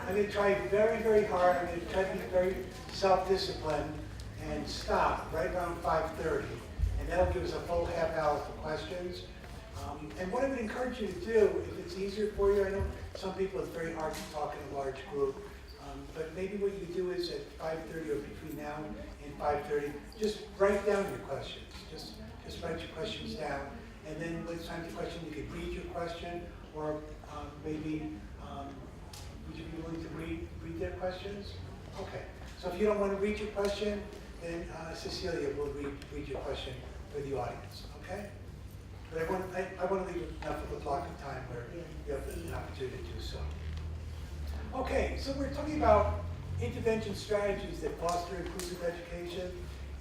I'm going to try very, very hard. I'm going to try to be very self-disciplined and stop right around 5:30. And that'll give us a full half hour for questions. And what I would encourage you to do, if it's easier for you, I know some people it's very hard to talk in a large group, but maybe what you could do is at 5:30 or between now and 5:30, just write down your questions. Just write your questions down. And then when it's time for question, you can read your question, or maybe would you be willing to read their questions? Okay. So if you don't want to read your question, then Cecilia will read your question for the audience. Okay? But I want to leave enough of a block of time where you have an opportunity to do so. Okay, so we're talking about intervention strategies that foster inclusive education.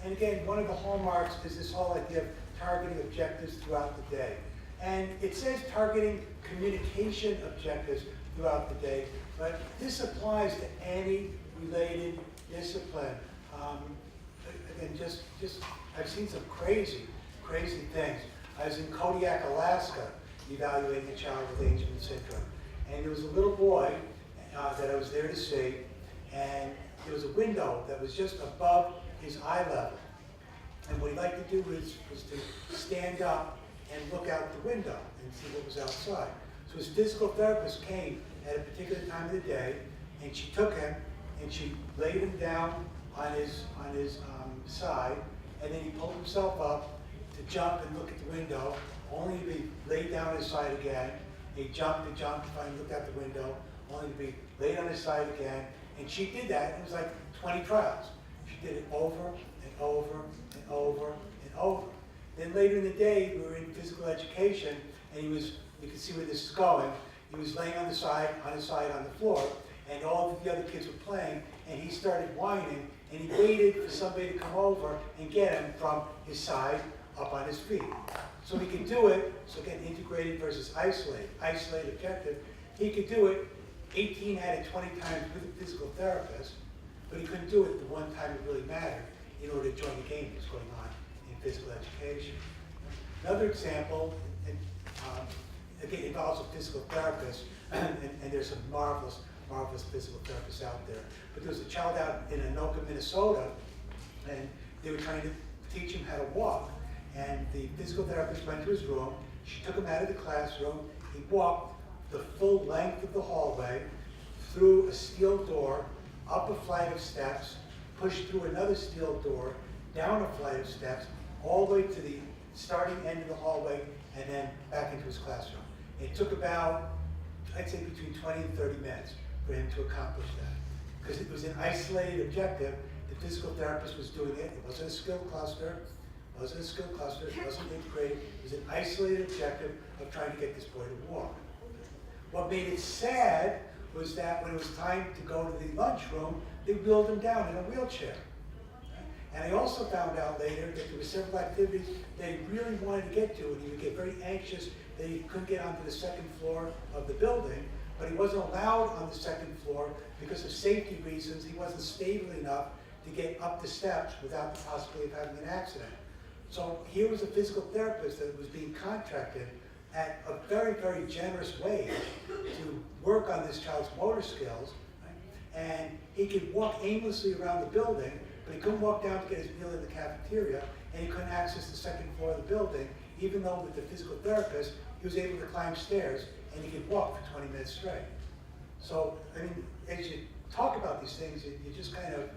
And again, one of the hallmarks is this whole idea of targeting objectives throughout the day. And it says targeting communication objectives throughout the day, but this applies to any related discipline. Again, just I've seen some crazy things. I was in Kodiak, Alaska, evaluating a child with Angelman syndrome. And there was a little boy that I was there to see, and there was a window that was just above his eye level. And what he liked to do was to stand up and look out the window and see what was outside. So his physical therapist came at a particular time of the day, and she took him and she laid him down on his side, and then he pulled himself up to jump and look at the window, only to be laid down on his side again. He jumped and finally looked out the window, only to be laid on his side again. And she did that. It was like 20 trials. She did it over and over and over and over. Then later in the day, we were in physical education, and you could see where this is going. He was laying on his side on the floor, and all of the other kids were playing, and he started whining, and he waited for somebody to come over and get him from his side up on his feet. So he could do it, so again, integrated versus isolated objective. He could do it 18 out of 20 times with a physical therapist, but he couldn't do it the one time it really mattered in order to join the game that was going on in physical education. Another example, again, involves a physical therapist, and there's some marvelous physical therapists out there. But there was a child out in Anoka, Minnesota, and they were trying to teach him how to walk. And the physical therapist went to his room, she took him out of the classroom, he walked the full length of the hallway, through a steel door, up a flight of steps, pushed through another steel door, down a flight of steps, all the way to the starting end of the hallway, and then back into his classroom. It took about, I'd say between 20 and 30 minutes for him to accomplish that. Because it was an isolated objective, the physical therapist was doing it, it wasn't a skill cluster, it wasn't integrated, it was an isolated objective of trying to get this boy to walk. What made it sad was that when it was time to go to the lunchroom, they wheeled him down in a wheelchair. And I also found out later that there were several activities that he really wanted to get to, and he would get very anxious that he couldn't get onto the second floor of the building, but he wasn't allowed on the second floor because of safety reasons. He wasn't stable enough to get up the steps without the possibility of having an accident. So here was a physical therapist that was being contracted at a very, very generous wage to work on this child's motor skills, right? And he could walk aimlessly around the building, but he couldn't walk down to get his meal in the cafeteria, and he couldn't access the second floor of the building, even though with the physical therapist, he was able to climb stairs, and he could walk for 20 minutes straight. So, I mean, as you talk about these things, you just kind of,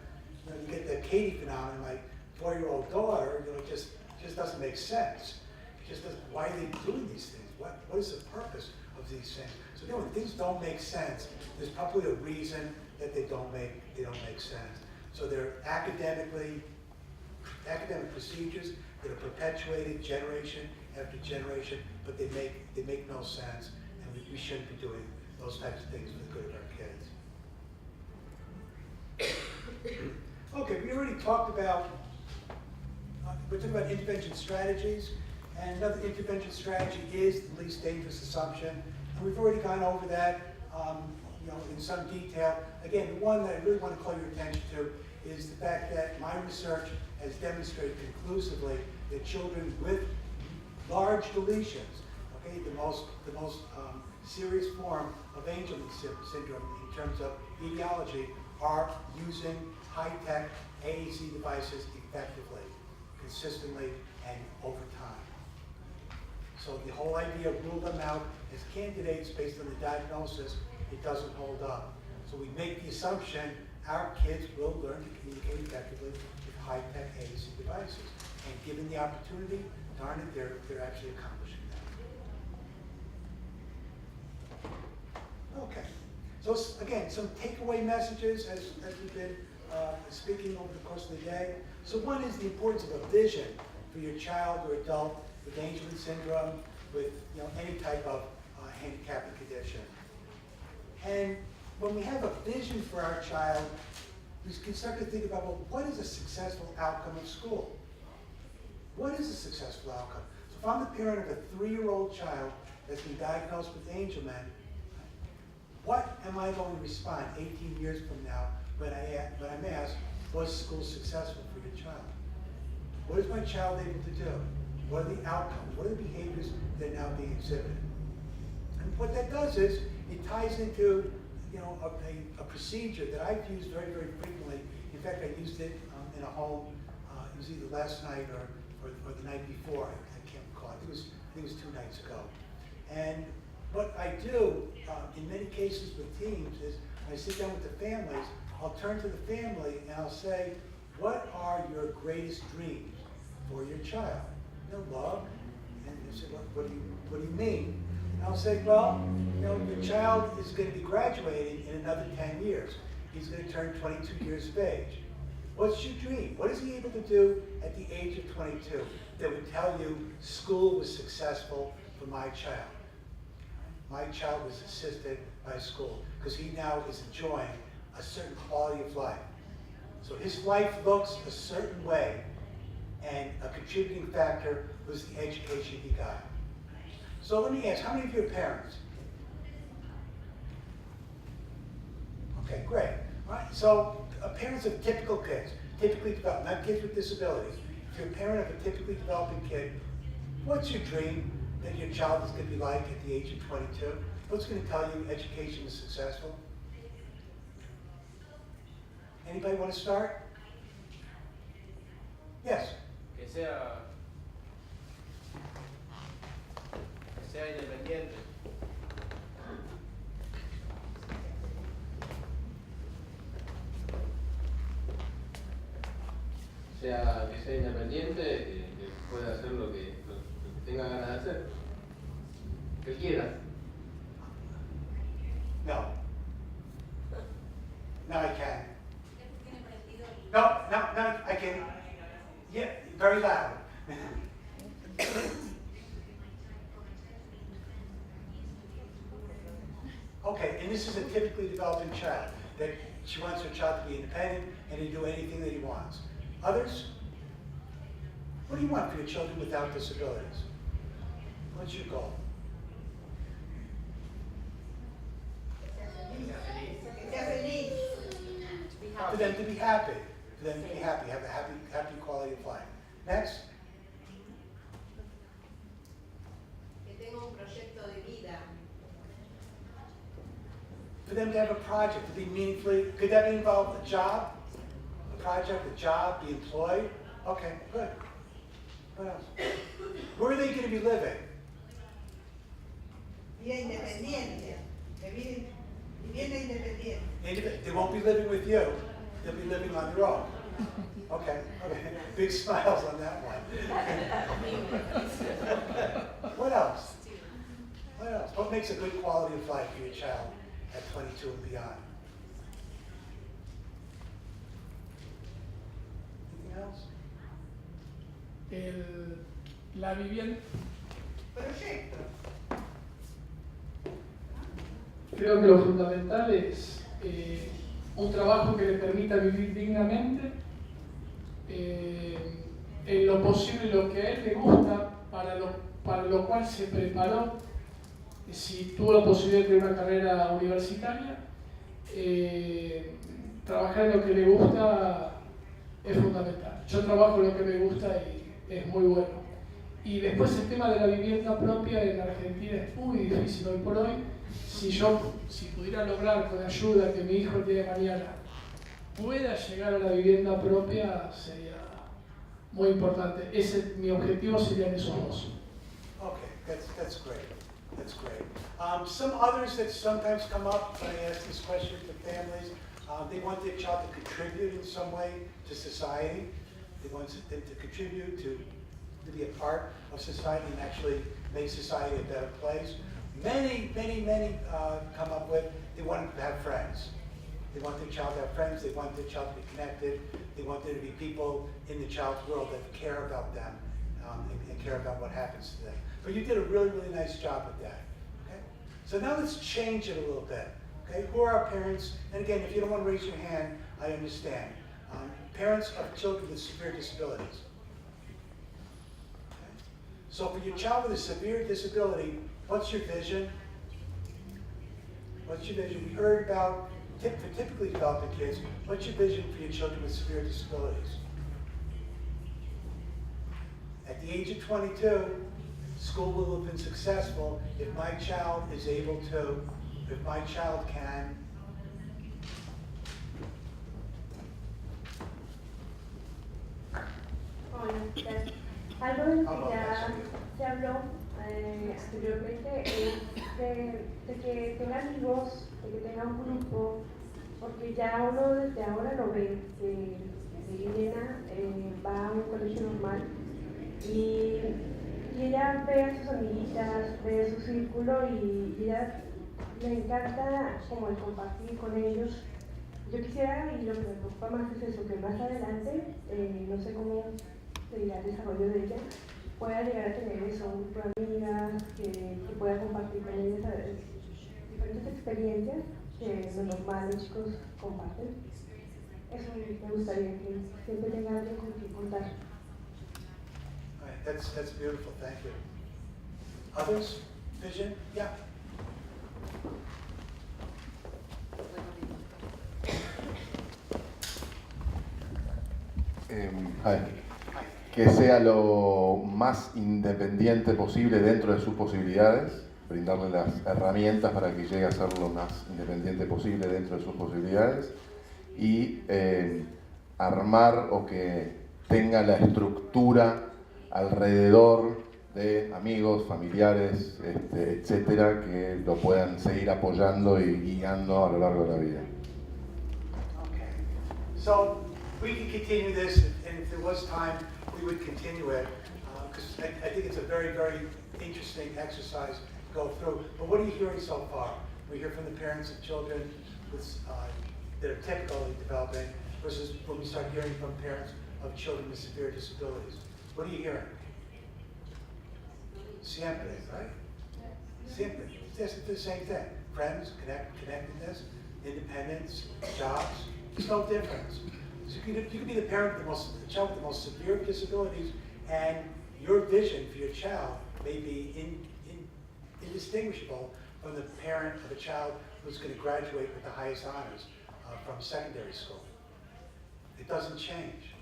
you get the Katie phenomenon. My 4-year-old daughter, it just doesn't make sense. It just doesn't, why are they doing these things? What is the purpose of these things? So when things don't make sense, there's probably a reason that they don't make sense. So they're academic procedures that are perpetuated generation after generation, but they make no sense, and we shouldn't be doing those types of things for the good of our kids. Okay, we already talked about, we're talking about intervention strategies, and another intervention strategy is the least dangerous assumption, and we've already gone over that in some detail. Again, the one that I really want to call your attention to is the fact that my research has demonstrated conclusively that children with large deletions, okay, the most serious form of Angelman syndrome in terms of etiology are using high-tech AAC devices effectively, consistently, and over time. So the whole idea of rule them out as candidates based on the diagnosis, it doesn't hold up. So we make the assumption our kids will learn to communicate effectively with high-tech AAC devices. And given the opportunity, darn it, they're actually accomplishing that. Okay. So again, some takeaway messages as we've been speaking over the course of the day. So one is the importance of a vision for your child or adult with Angelman syndrome, with any type of handicapping condition. And when we have a vision for our child, we can start to think about, well, what is a successful outcome of school? What is a successful outcome? So if I'm the parent of a 3-year-old child that's been diagnosed with Angelman, what am I going to respond 18 years from now when I'm asked, was school successful for your child? What is my child able to do? What are the outcomes? What are the behaviors that are now being exhibited? And what that does is it ties into a procedure that I've used very, very frequently. In fact, I used it in a home. It was either last night or the night before. I can't recall. I think it was 2 nights ago. And what I do in many cases with teams is when I sit down with the families, I'll turn to the family and I'll say, what are your greatest dreams for your child? Love. And they say, what do you mean? And I'll say, well, your child is going to be graduating in another 10 years. He's going to turn 22 years of age. What's your dream? What is he able to do at the age of 22 that would tell you school was successful for my child? My child was assisted by school because he now is enjoying a certain quality of life. So his life looks a certain way, and a contributing factor was the education he got. So let me ask, how many of you are parents? Okay, great. All right, so parents of typical kids, typically developed, not kids with disabilities. If you're a parent of a typically developing kid, what's your dream that your child is going to be like at the age of 22? What's going to tell you education is successful? Anybody want to start? Yes. Que sea independiente. Que sea independiente, que pueda hacer lo que tenga ganas de hacer. Que quiera. No. No, I can't. No, I can. Yeah, very loud. Okay, and this is a typically developing child, that she wants her child to be independent and to do anything that he wants. Others? What do you want for your children without disabilities? What's your goal? For them to be happy. For them to be happy, have a happy quality of life. Next. For them to have a project, to be meaningfully, could that involve a job? A project, a job, be employed? Okay, good. What else? Where are they going to be living? They won't be living with you. They'll be living on their own. Okay. Big smiles on that one. What else? What makes a good quality of life for your child at 22 and beyond? Anything else? La vivienda. Proyecto. Creo que lo fundamental es un trabajo que le permita vivir dignamente, en lo posible lo que a él le gusta, para lo cual se preparó. Si tuvo la posibilidad de tener una carrera universitaria, trabajar en lo que le gusta es fundamental. Yo trabajo en lo que me gusta y es muy bueno. Y después el tema de la vivienda propia en Argentina es muy difícil hoy por hoy. Si pudiera lograr con ayuda que mi hijo el día de mañana pueda llegar a la vivienda propia, sería muy importante. Mi objetivo serían esos dos. Okay, that's great. That's great. Some others that sometimes come up when I ask this question to families, they want their child to contribute in some way to society. They want them to contribute to be a part of society and actually make society a better place. Many come up with, they want them to have friends. They want their child to have friends, they want their child to be connected, they want there to be people in the child's world that care about them and care about what happens to them. But you did a really nice job with that, okay? So now let's change it a little bit, okay? Who are our parents? And again, if you don't want to raise your hand, I understand. Parents of children with severe disabilities. Okay? So for your child with a severe disability, what's your vision? What's your vision? We heard about, for typically developing kids, what's your vision for your children with severe disabilities? At the age of 22, school will have been successful if my child is able to, if my child can. Hola, ¿qué tal? Algo del que ya se habló anteriormente es de que tenga amigos, de que tenga un grupo, porque ya uno desde ahora lo ve, que Elena va a un colegio normal y ella ve a sus amiguitas, ve su círculo y ella le encanta como el compartir con ellos. Yo quisiera, y lo que me preocupa más es eso, que más adelante, no sé cómo sería el desarrollo de ella, pueda llegar a tener eso, un grupo de amigas, que pueda compartir con ellas diferentes experiencias que lo normal los chicos comparten. Eso me gustaría, que siempre tenga alguien con quien contar. All right, that's beautiful, thank you. Others? Vision? Yeah. Que sea lo más independiente posible dentro de sus posibilidades, brindarle las herramientas para que llegue a ser lo más independiente posible dentro de sus posibilidades y armar o que tenga la estructura alrededor de amigos, familiares, etcétera, que lo puedan seguir apoyando y guiando a lo largo de la vida. Okay. So we can continue this, and if there was time, we would continue it, because I think it's a very interesting exercise to go through. But what are you hearing so far? We hear from the parents of children with, that are typically developing versus when we start hearing from parents of children with severe disabilities. What are you hearing? Siempre, right? Siempre. It's the same thing. Friends, connectedness, independence, jobs. There's no difference. So you can be the parent of the child with the most severe disabilities, and your vision for your child may be indistinguishable from the parent of a child who's going to graduate with the highest honors from secondary school. It doesn't change.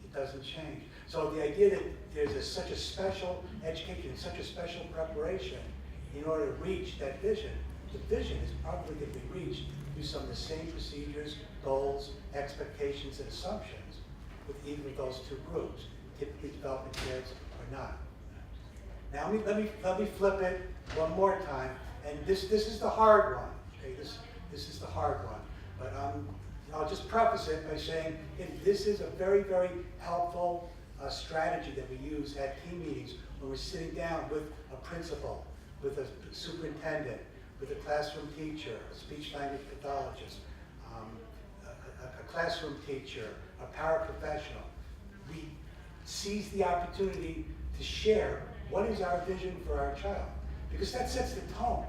It doesn't change. So the idea that there's such a special education, such a special preparation in order to reach that vision, the vision is probably going to be reached through some of the same procedures, goals, expectations, and assumptions with either of those two groups, typically developing kids or not. Now let me flip it one more time, and this is the hard one. Okay, this is the hard one. But I'll just preface it by saying this is a very helpful strategy that we use at team meetings when we're sitting down with a principal, with a superintendent, with a classroom teacher, a speech language pathologist, a classroom teacher, a paraprofessional. We seize the opportunity to share what is our vision for our child, because that sets the tone.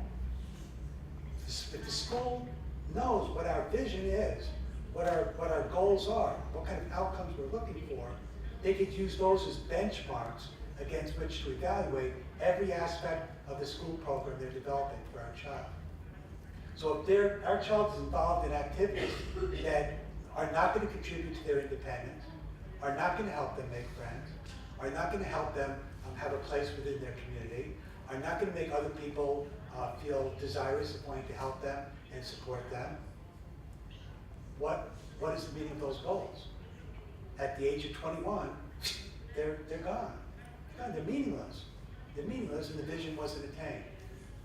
If the school knows what our vision is, what our goals are, what kind of outcomes we're looking for, they could use those as benchmarks against which to evaluate every aspect of the school program they're developing for our child. So if our child is involved in activities that are not going to contribute to their independence, are not going to help them make friends, are not going to help them have a place within their community, are not going to make other people feel desirous of wanting to help them and support them. What is the meaning of those goals? At the age of 21, they're gone. They're meaningless. They're meaningless, and the vision wasn't attained.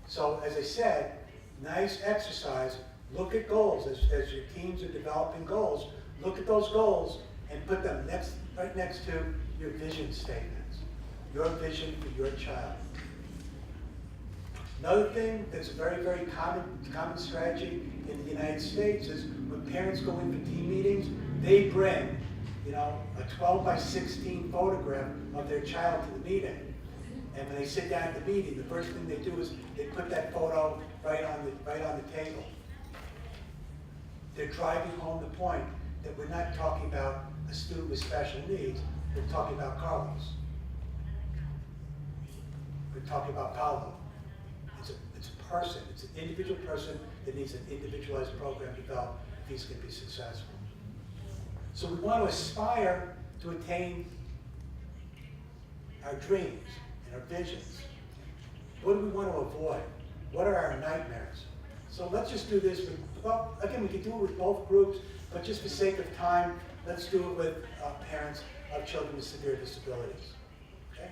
So, as I said, nice exercise. Look at goals as your teams are developing goals. Look at those goals and put them right next to your vision statements. Your vision for your child. Another thing that's a very, very common strategy in the United States is when parents go in for team meetings, they bring, a 12 by 16 photograph of their child to the meeting. And when they sit down at the meeting, the first thing they do is they put that photo right on the table. They're driving home the point that we're not talking about a student with special needs, we're talking about Carlos. We're talking about Paolo. It's a person, it's an individual person that needs an individualized program developed if he's going to be successful. So we want to aspire to attain our dreams and our visions. What do we want to avoid? What are our nightmares? So let's just do this again, we can do it with both groups, but just for sake of time, let's do it with parents of children with severe disabilities. Okay?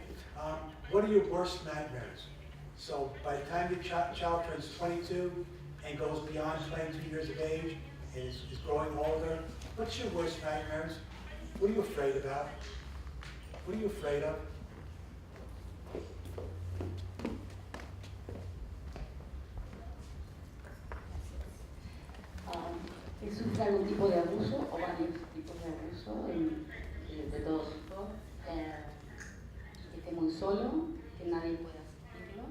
What are your worst nightmares? So by the time your child turns 22 and goes beyond 22 years of age and is growing older, what's your worst nightmares? What are you afraid about? What are you afraid of? Que sufra algún tipo de abuso o varios tipos de abuso de todo tipo, que esté muy solo, que nadie pueda asistirlo,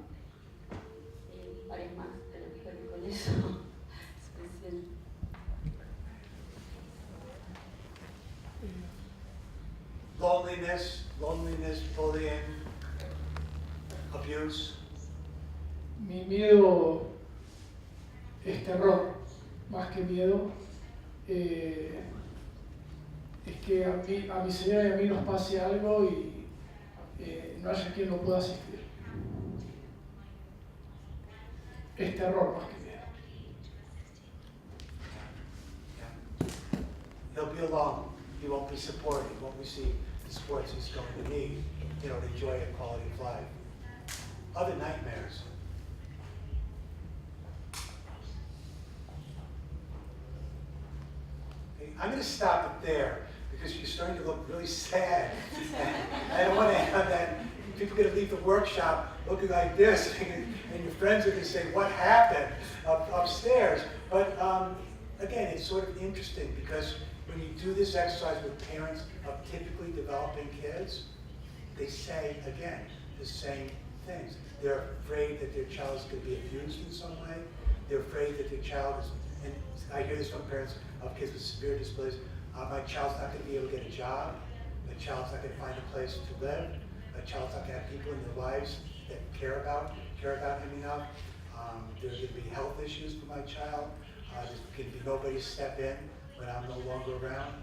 y varios más, pero creo que con eso es suficiente. Loneliness, bullying, abuse. Mi miedo es terror, más que miedo. Es que a mi señora y a mí nos pase algo y no haya quien no pueda asistir. Es terror más que miedo. He'll be alone. He won't be supported. He won't receive the supports he's going to need, to enjoy a quality of life. Other nightmares. Okay, I'm going to stop it there because you're starting to look really sad. I don't want to have that. People are going to leave the workshop looking like this, and your friends are going to say, "What happened upstairs?" But again, it's sort of interesting because when you do this exercise with parents of typically developing kids, they say, again, the same things. They're afraid that their child is going to be abused in some way. They're afraid that their child is, and I hear this from parents of kids with severe disabilities, my child's not going to be able to get a job. My child's not going to find a place to live. My child's not going to have people in their lives that care about him enough. There's going to be health issues for my child. There's going to be nobody to step in when I'm no longer around.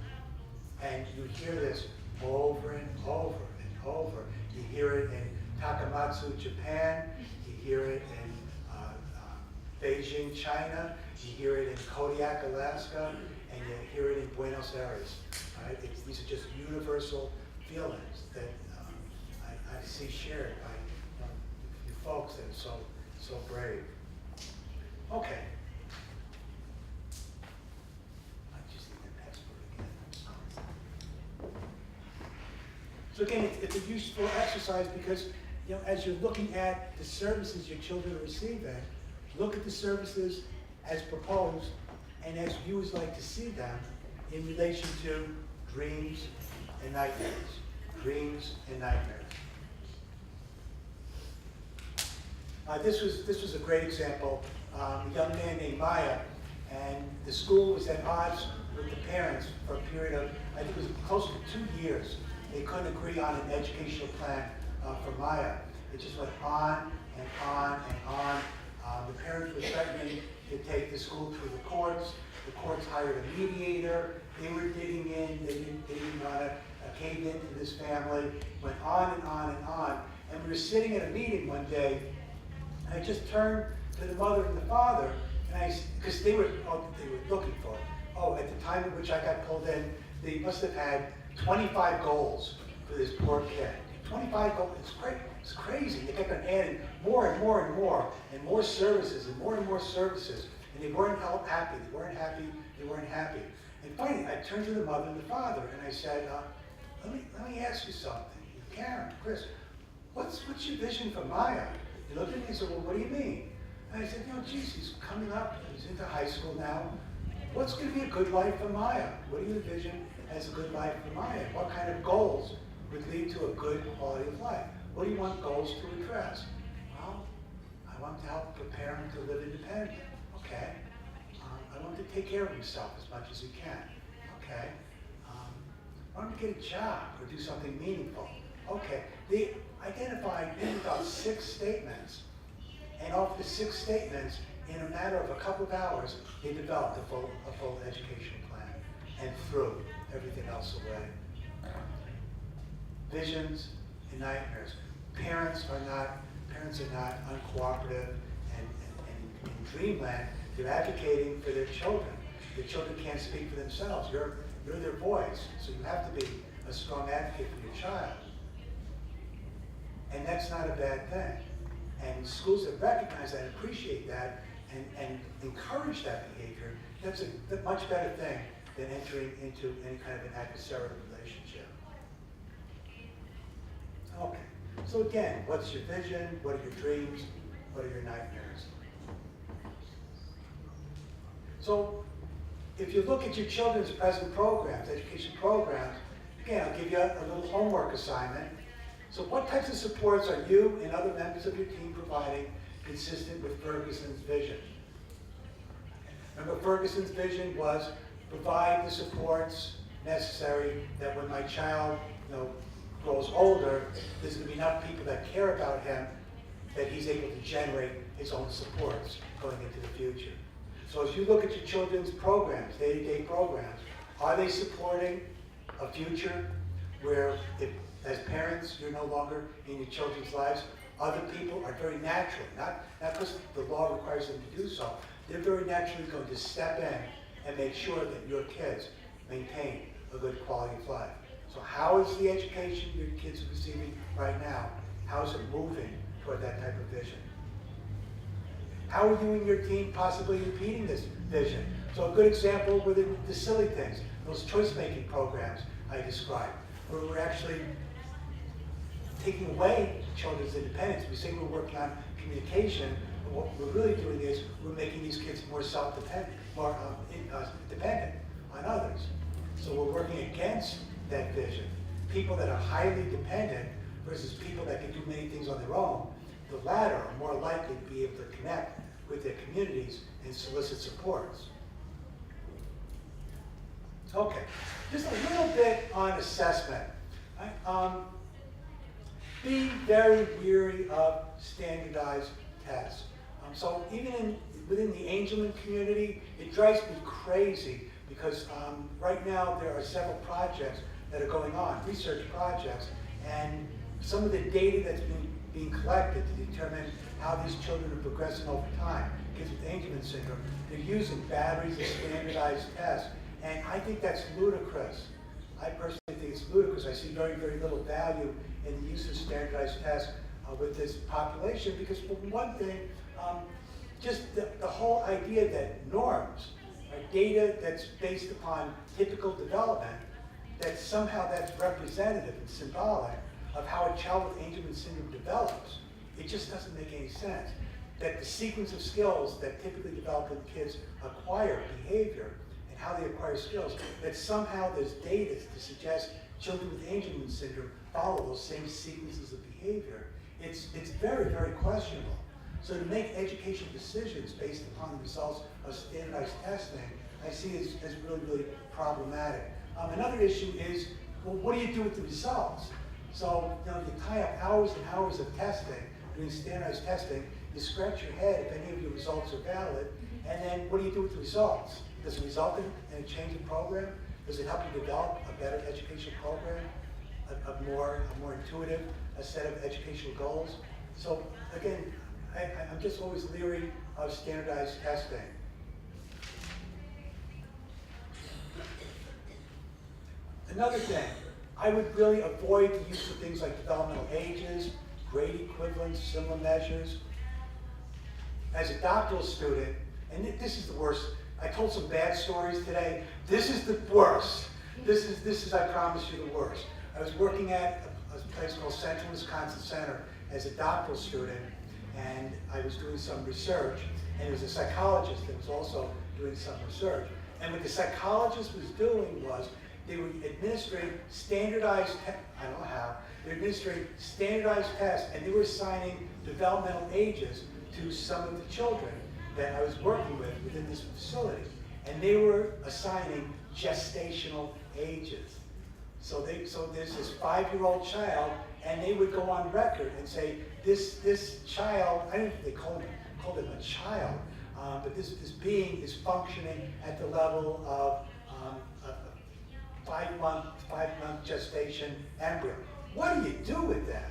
And you hear this over and over and over. You hear it in Takamatsu, Japan. You hear it in Beijing, China. You hear it in Kodiak, Alaska. And you hear it in Buenos Aires. Right? These are just universal feelings that I see shared by you folks that are so brave. Okay. So again, it's a useful exercise because, as you're looking at the services your children are receiving, look at the services as proposed and as you would like to see them in relation to dreams and nightmares. Dreams and nightmares. This was a great example. A young man named Maya, and the school was at odds with the parents for a period of, I think it was close to 2 years. They couldn't agree on an educational plan for Maya. It just went on and on and on. The parents were threatening to take the school through the courts. The courts hired a mediator. They were digging in. They didn't want to cave into this family. Went on and on and on. And we were sitting at a meeting one day, and I just turned to the mother and the father, and because they were looking for it. Oh, at the time at which I got pulled in, they must have had 25 goals for this poor kid. 25 goals, it's crazy. They kept on adding more and more and more, and more services and more services. And they weren't happy, they weren't happy, they weren't happy. And finally, I turned to the mother and the father, and I said, let me ask you something. Karen, Chris, what's your vision for Maya? They looked at me and said, well, what do you mean? And I said, geez, he's coming up, he's into high school now. What's going to be a good life for Maya? What do you envision as a good life for Maya? What kind of goals would lead to a good quality of life? What do you want goals to address? Well, I want to help prepare him to live independently. Okay. I want to take care of himself as much as he can. Okay. I want him to get a job or do something meaningful. Okay. They identified maybe about 6 statements. And off the 6 statements, in a matter of a couple of hours, they developed a full education plan and threw everything else away. Visions and nightmares. Parents are not uncooperative, and in dreamland, they're advocating for their children. The children can't speak for themselves. You're their voice, so you have to be a strong advocate for your child. And that's not a bad thing. And schools that recognize that and appreciate that and encourage that behavior, that's a much better thing than entering into any kind of an adversarial relationship. Okay, so again, what's your vision? What are your dreams? What are your nightmares? So if you look at your children's present programs, education programs, again, I'll give you a little homework assignment. So what types of supports are you and other members of your team providing consistent with Ferguson's vision? Remember, Ferguson's vision was provide the supports necessary that when my child grows older, there's going to be enough people that care about him that he's able to generate his own supports going into the future. So as you look at your children's programs, day-to-day programs, are they supporting a future where if, as parents, you're no longer in your children's lives, other people are very naturally, not because the law requires them to do so, they're very naturally going to step in and make sure that your kids maintain a good quality of life. So how is the education your kids are receiving right now? How is it moving toward that type of vision? How are you and your team possibly impeding this vision? So a good example were the silly things, those choice-making programs I described, where we're actually taking away children's independence. We say we're working on communication, but what we're really doing is we're making these kids more self-dependent, more dependent on others. So we're working against that vision. People that are highly dependent versus people that can do many things on their own, the latter are more likely to be able to connect with their communities and solicit supports. Okay, just a little bit on assessment. Be very weary of standardized tests. So even within the Angelman community, it drives me crazy because right now there are several projects that are going on, research projects, and some of the data that's being collected to determine how these children are progressing over time, kids with Angelman syndrome, they're using batteries of standardized tests, and I think that's ludicrous. I personally think it's ludicrous. I see very, very little value in the use of standardized tests with this population because, for one thing, just the whole idea that norms, data that's based upon typical development, that somehow that's representative and symbolic of how a child with Angelman syndrome develops, it just doesn't make any sense. That the sequence of skills that typically develop when kids acquire behavior and how they acquire skills, that somehow there's data to suggest children with Angelman syndrome follow those same sequences of behavior. It's very, very questionable. So to make education decisions based upon the results of standardized testing, I see as really, really problematic. Another issue is, well, what do you do with the results? So, you tie up hours and hours of testing, doing standardized testing, you scratch your head if any of your results are valid, and then what do you do with the results? Does it result in a change in program? Does it help you develop a better education program? a more intuitive a set of educational goals. So again, I'm just always leery of standardized testing. Another thing, I would really avoid the use of things like developmental ages, grade equivalents, similar measures. As a doctoral student, and this is the worst, I told some bad stories today. This is the worst. This is, I promise you, the worst. I was working at a place called Central Wisconsin Center as a doctoral student, and I was doing some research, and there was a psychologist that was also doing some research. And what the psychologist was doing was, they were administering standardized I don't know how, they were administering standardized tests, and they were assigning developmental ages to some of the children that I was working with within this facility. And they were assigning gestational ages. So there's this 5-year-old child, and they would go on record and say, this child, I don't know if they called him a child, but this being is functioning at the level of a 5-month gestation embryo. What do you do with that?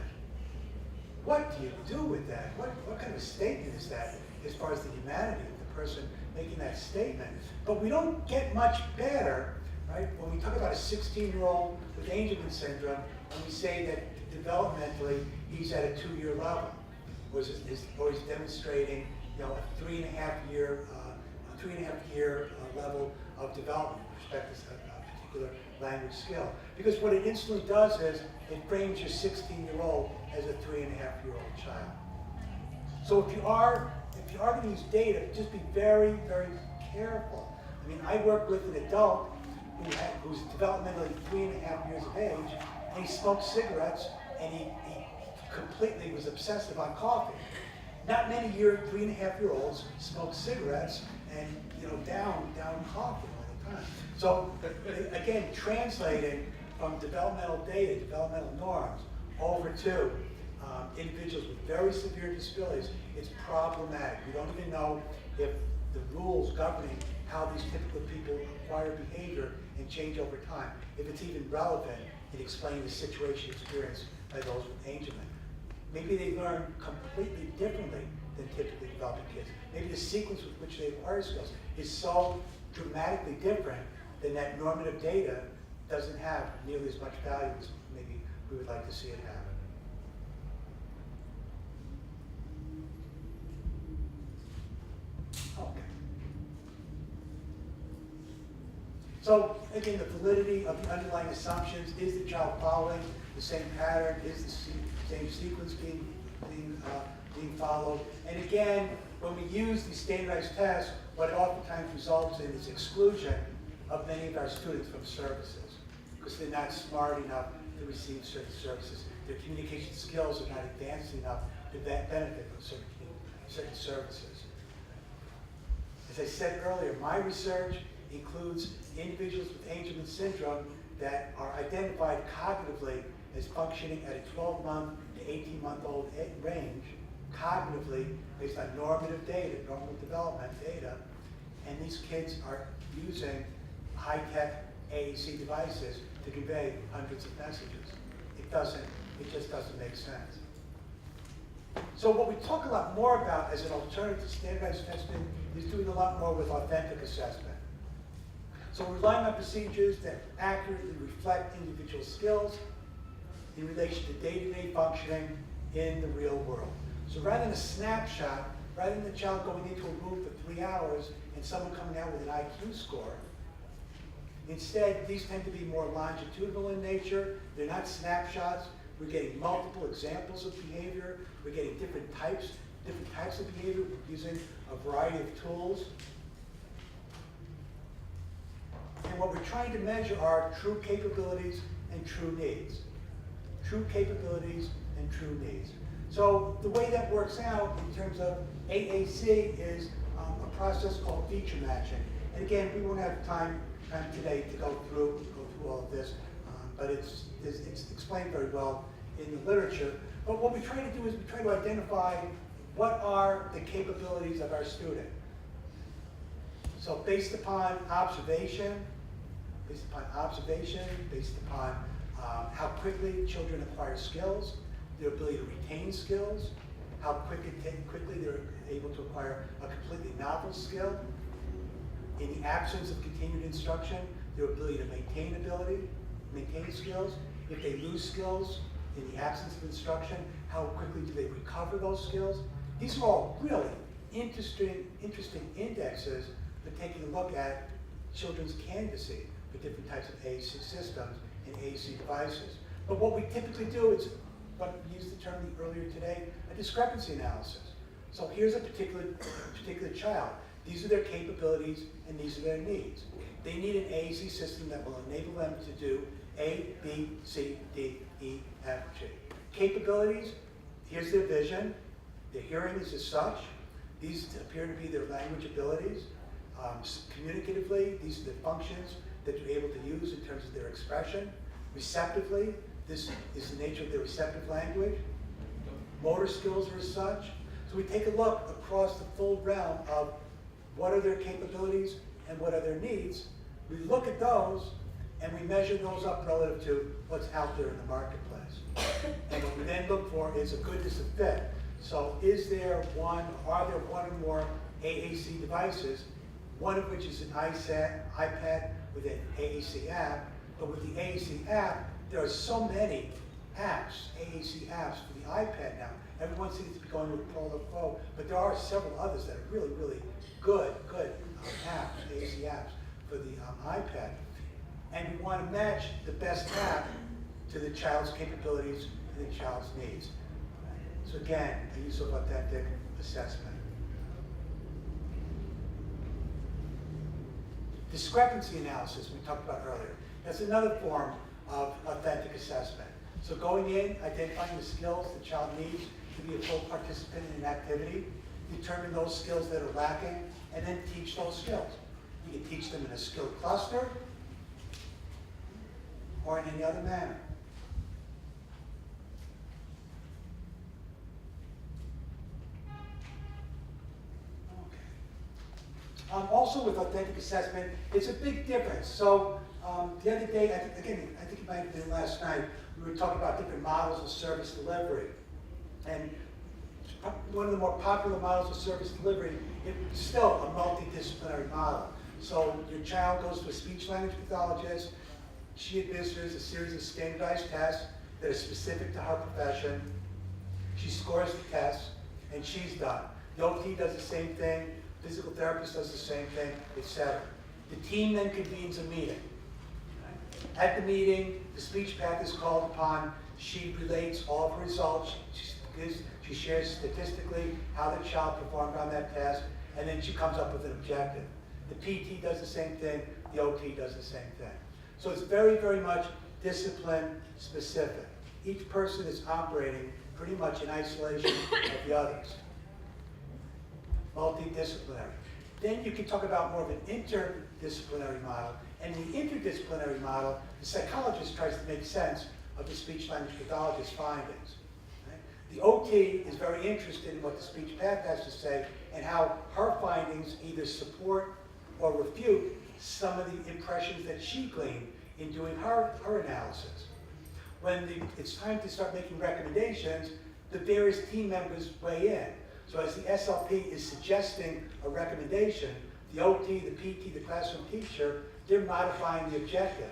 What do you do with that? What kind of a statement is that as far as the humanity of the person making that statement? But we don't get much better, right? When we talk about a 16-year-old with Angelman syndrome, and we say that developmentally he's at a 2-year level, or he's demonstrating, you know, a 3.5-year level of development with respect to a particular language skill. Because what it instantly does is it frames your 16-year-old as a 3.5-year-old child. So if you are going to use data, just be very, very careful. I mean, I worked with an adult who's developmentally 3.5 years of age, and he smoked cigarettes, and he completely was obsessive on coffee. Not many 3.5-year-olds smoke cigarettes and, you know, down coffee all the time. So again, translating from developmental data, developmental norms, over to individuals with very severe disabilities, it's problematic. We don't even know if the rules governing how these typical people acquire behavior and change over time, if it's even relevant in explaining the situation experienced by those with Angelman. Maybe they learn completely differently than typically developing kids. Maybe the sequence with which they acquire skills is so dramatically different than that normative data doesn't have nearly as much value as maybe we would like to see it have. Okay. So again, the validity of the underlying assumptions: is the child following the same pattern? Is the same sequence being followed? And again, when we use these standardized tests, what it oftentimes results in is exclusion of many of our students from services, because they're not smart enough to receive certain services. Their communication skills are not advanced enough to benefit from certain services. As I said earlier, my research includes individuals with Angelman syndrome that are identified cognitively as functioning at a 12-month to 18-month-old range, cognitively based on normative data, normal development data, and these kids are using high-tech AAC devices to convey hundreds of messages. It just doesn't make sense. So what we talk a lot more about as an alternative to standardized testing is doing a lot more with authentic assessment. So we're relying on procedures that accurately reflect individual skills in relation to day-to-day functioning in the real world. So rather than a snapshot, rather than the child going into a room for 3 hours and someone coming out with an IQ score, instead, these tend to be more longitudinal in nature. They're not snapshots. We're getting multiple examples of behavior. We're getting different types of behavior using a variety of tools. And what we're trying to measure are true capabilities and true needs. True capabilities and true needs. So the way that works out in terms of AAC is a process called feature matching. And again, we won't have time today to go through all of this, but it's explained very well in the literature. But what we try to do is we try to identify what are the capabilities of our student. So based upon observation, based upon how quickly children acquire skills, their ability to retain skills, how quickly they're able to acquire a completely novel skill. In the absence of continued instruction, their ability to maintain skills. If they lose skills in the absence of instruction, how quickly do they recover those skills? These are all really interesting indexes for taking a look at children's canvassing for different types of AAC systems and AAC devices. But what we typically do is, what we used the term earlier today, a discrepancy analysis. So here's a particular child. These are their capabilities and these are their needs. They need an AAC system that will enable them to do A, B, C, D, E, F, G. Capabilities, here's their vision. Their hearing is as such. These appear to be their language abilities. Communicatively, these are the functions that they're able to use in terms of their expression. Receptively, this is the nature of their receptive language. Motor skills are as such. So we take a look across the full realm of what are their capabilities and what are their needs. We look at those and we measure those up relative to what's out there in the marketplace. And what we then look for is a goodness of fit. So are there one or more AAC devices, one of which is an iPad with an AAC app, but with the AAC app, there are so many apps, AAC apps for the iPad now. Everyone seems to be going with Pro, but there are several others that are really, really good apps, AAC apps for the iPad. And we want to match the best app to the child's capabilities and the child's needs. So again, the use of authentic assessment. Discrepancy analysis we talked about earlier. That's another form of authentic assessment. So going in, identifying the skills the child needs to be a full participant in an activity, determine those skills that are lacking, and then teach those skills. You can teach them in a skill cluster or in any other manner. Also with authentic assessment, it's a big difference. So the other day, I think it might have been last night, we were talking about different models of service delivery. And one of the more popular models of service delivery is still a multidisciplinary model. So your child goes to a speech language pathologist, she administers a series of standardized tests that are specific to her profession. She scores the tests, and she's done. The OT does the same thing, physical therapist does the same thing, etc. The team then convenes a meeting. At the meeting, the speech path is called upon. She relates all of her results. She shares statistically how the child performed on that test, and then she comes up with an objective. The PT does the same thing, the OT does the same thing. So it's very, very much discipline specific. Each person is operating pretty much in isolation of the others. Multidisciplinary. Then you can talk about more of an interdisciplinary model. And in the interdisciplinary model, the psychologist tries to make sense of the speech language pathologist's findings. Right? The OT is very interested in what the speech path has to say and how her findings either support or refute some of the impressions that she gleaned in doing her analysis. When it's time to start making recommendations, the various team members weigh in. So as the SLP is suggesting a recommendation, the OT, the PT, the classroom teacher, they're modifying the objective.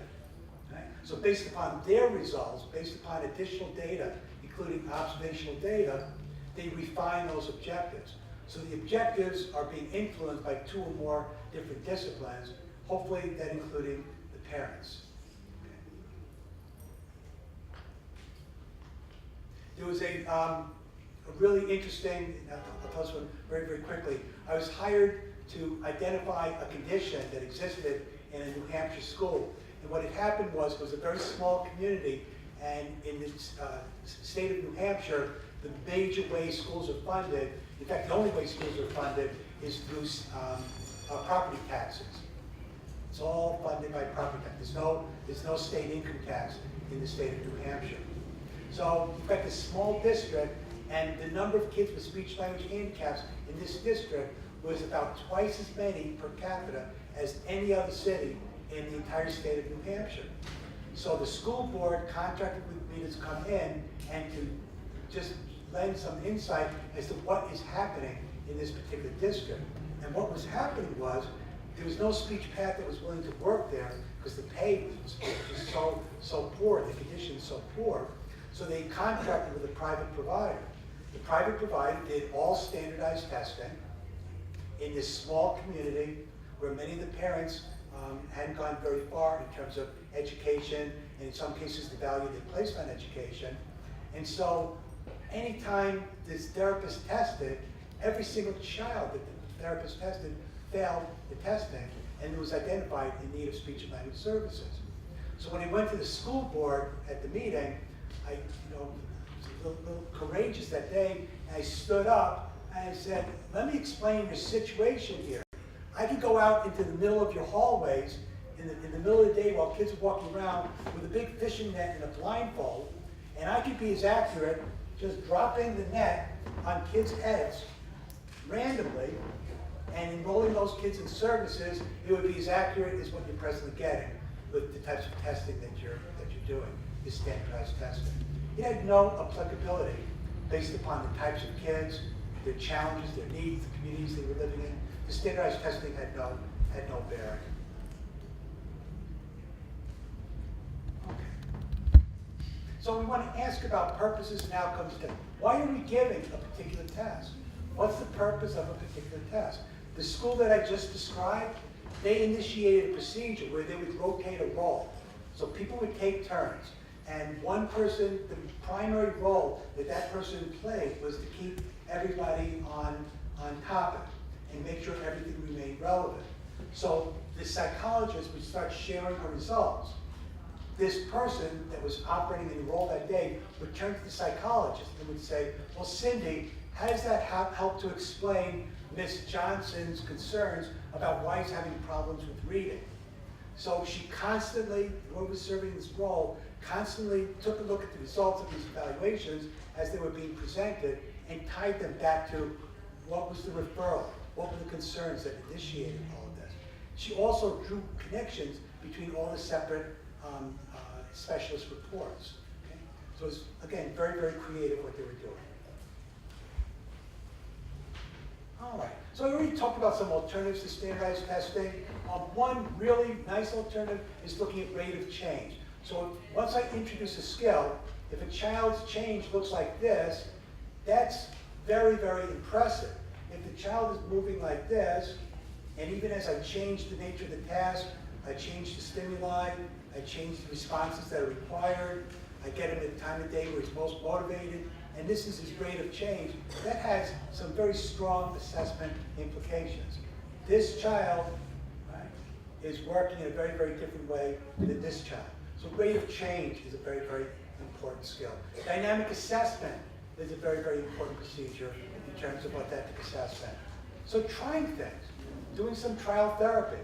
Right? So based upon their results, based upon additional data, including observational data, they refine those objectives. So the objectives are being influenced by two or more different disciplines, hopefully that including the parents. There was a really interesting, I'll tell this one very, very quickly. I was hired to identify a condition that existed in a New Hampshire school. And what had happened was it was a very small community, and in the state of New Hampshire, the major way schools are funded, in fact, the only way schools are funded is through property taxes. It's all funded by property tax. There's no state income tax in the state of New Hampshire. So you've got this small district, and the number of kids with speech language handicaps in this district was about twice as many per capita as any other city in the entire state of New Hampshire. So the school board contracted with me to come in and to just lend some insight as to what is happening in this particular district. And what was happening was, there was no speech path that was willing to work there because the pay was so poor, the conditions so poor. So they contracted with a private provider. The private provider did all standardized testing in this small community where many of the parents hadn't gone very far in terms of education, and in some cases the value they placed on education. And so anytime this therapist tested, every single child that the therapist tested failed the testing and was identified in need of speech and language services. So when I went to the school board at the meeting, I was a little courageous that day, and I stood up and I said, let me explain your situation here. I could go out into the middle of your hallways in the middle of the day while kids are walking around with a big fishing net and a blindfold, and I could be as accurate just dropping the net on kids' heads randomly and enrolling those kids in services. It would be as accurate as what you're presently getting with the types of testing that you're doing, this standardized testing. It had no applicability based upon the types of kids, their challenges, their needs, the communities they were living in. The standardized testing had no bearing. Okay. So we want to ask about purposes and outcomes. Why are we giving a particular test? What's the purpose of a particular test? The school that I just described, they initiated a procedure where they would rotate a role. So people would take turns, and one person, the primary role that person played was to keep everybody on topic and make sure everything remained relevant. So the psychologist would start sharing her results. This person that was operating in the role that day would turn to the psychologist and would say, well, Cindy, how does that help to explain Miss Johnson's concerns about why he's having problems with reading? So she constantly, whoever was serving this role, constantly took a look at the results of these evaluations as they were being presented and tied them back to what was the referral, what were the concerns that initiated all of this. She also drew connections between all the separate specialist reports. Okay? So it's, again, very, very creative what they were doing. All right, so I already talked about some alternatives to standardized testing. One really nice alternative is looking at rate of change. So once I introduce a skill, if a child's change looks like this, that's very, very impressive. If the child is moving like this, and even as I change the nature of the task, I change the stimuli, I change the responses that are required, I get him at the time of day where he's most motivated, and this is his rate of change, that has some very strong assessment implications. This child, right, is working in a very, very different way than this child. So rate of change is a very, very important skill. Dynamic assessment is a very, very important procedure in terms of authentic assessment. So trying things, doing some trial therapy,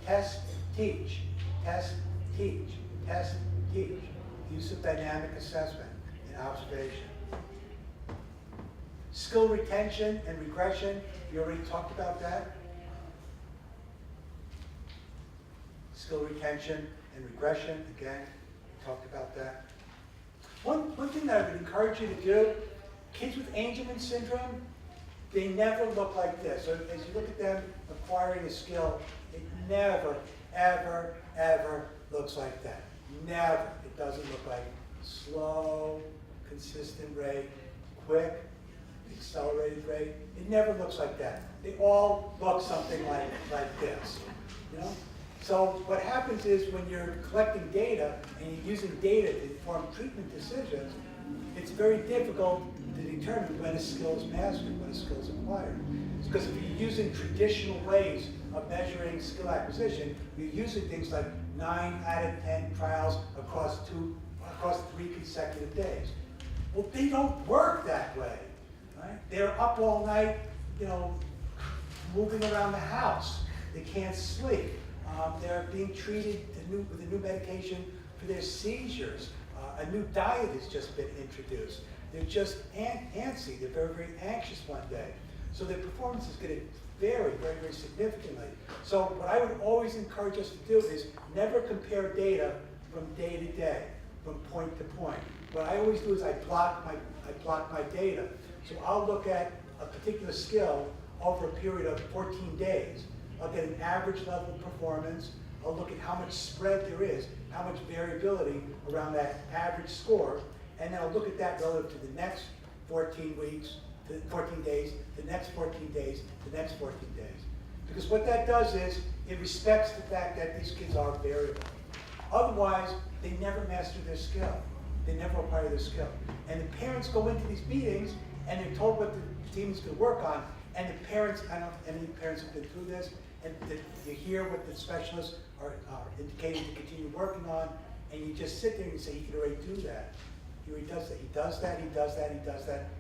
test, teach, test, teach, test, teach. Use of dynamic assessment and observation. Skill retention and regression, we already talked about that. Skill retention and regression, again, we talked about that. One thing that I would encourage you to do, kids with Angelman syndrome, they never look like this. So as you look at them acquiring a skill, it never, ever, ever looks like that. Never. It doesn't look like slow, consistent rate, quick, accelerated rate. It never looks like that. They all look something like this. You know? So what happens is when you're collecting data and you're using data to inform treatment decisions, it's very difficult to determine when a skill is mastered, when a skill is acquired. It's because if you're using traditional ways of measuring skill acquisition, you're using things like 9 out of 10 trials across 3 consecutive days. Well, they don't work that way. Right? They're up all night, moving around the house. They can't sleep. They're being treated with a new medication for their seizures. A new diet has just been introduced. They're just antsy. They're very, very anxious one day. So their performance is going to vary very, very significantly. So what I would always encourage us to do is never compare data from day to day, from point to point. What I always do is I block my data. So I'll look at a particular skill over a period of 14 days. I'll get an average level of performance. I'll look at how much spread there is, how much variability around that average score, and then I'll look at that relative to the next 14 weeks, the 14 days, the next 14 days, the next 14 days. Because what that does is, it respects the fact that these kids are variable. Otherwise, they never master their skill. They never acquire their skill. And the parents go into these meetings, and they're told what the team is going to work on, and the parents, I don't know if any parents have been through this, and you hear what the specialists are indicating to continue working on, and you just sit there and you say, he can already do that. He already does that. He does that, he does that, he does that.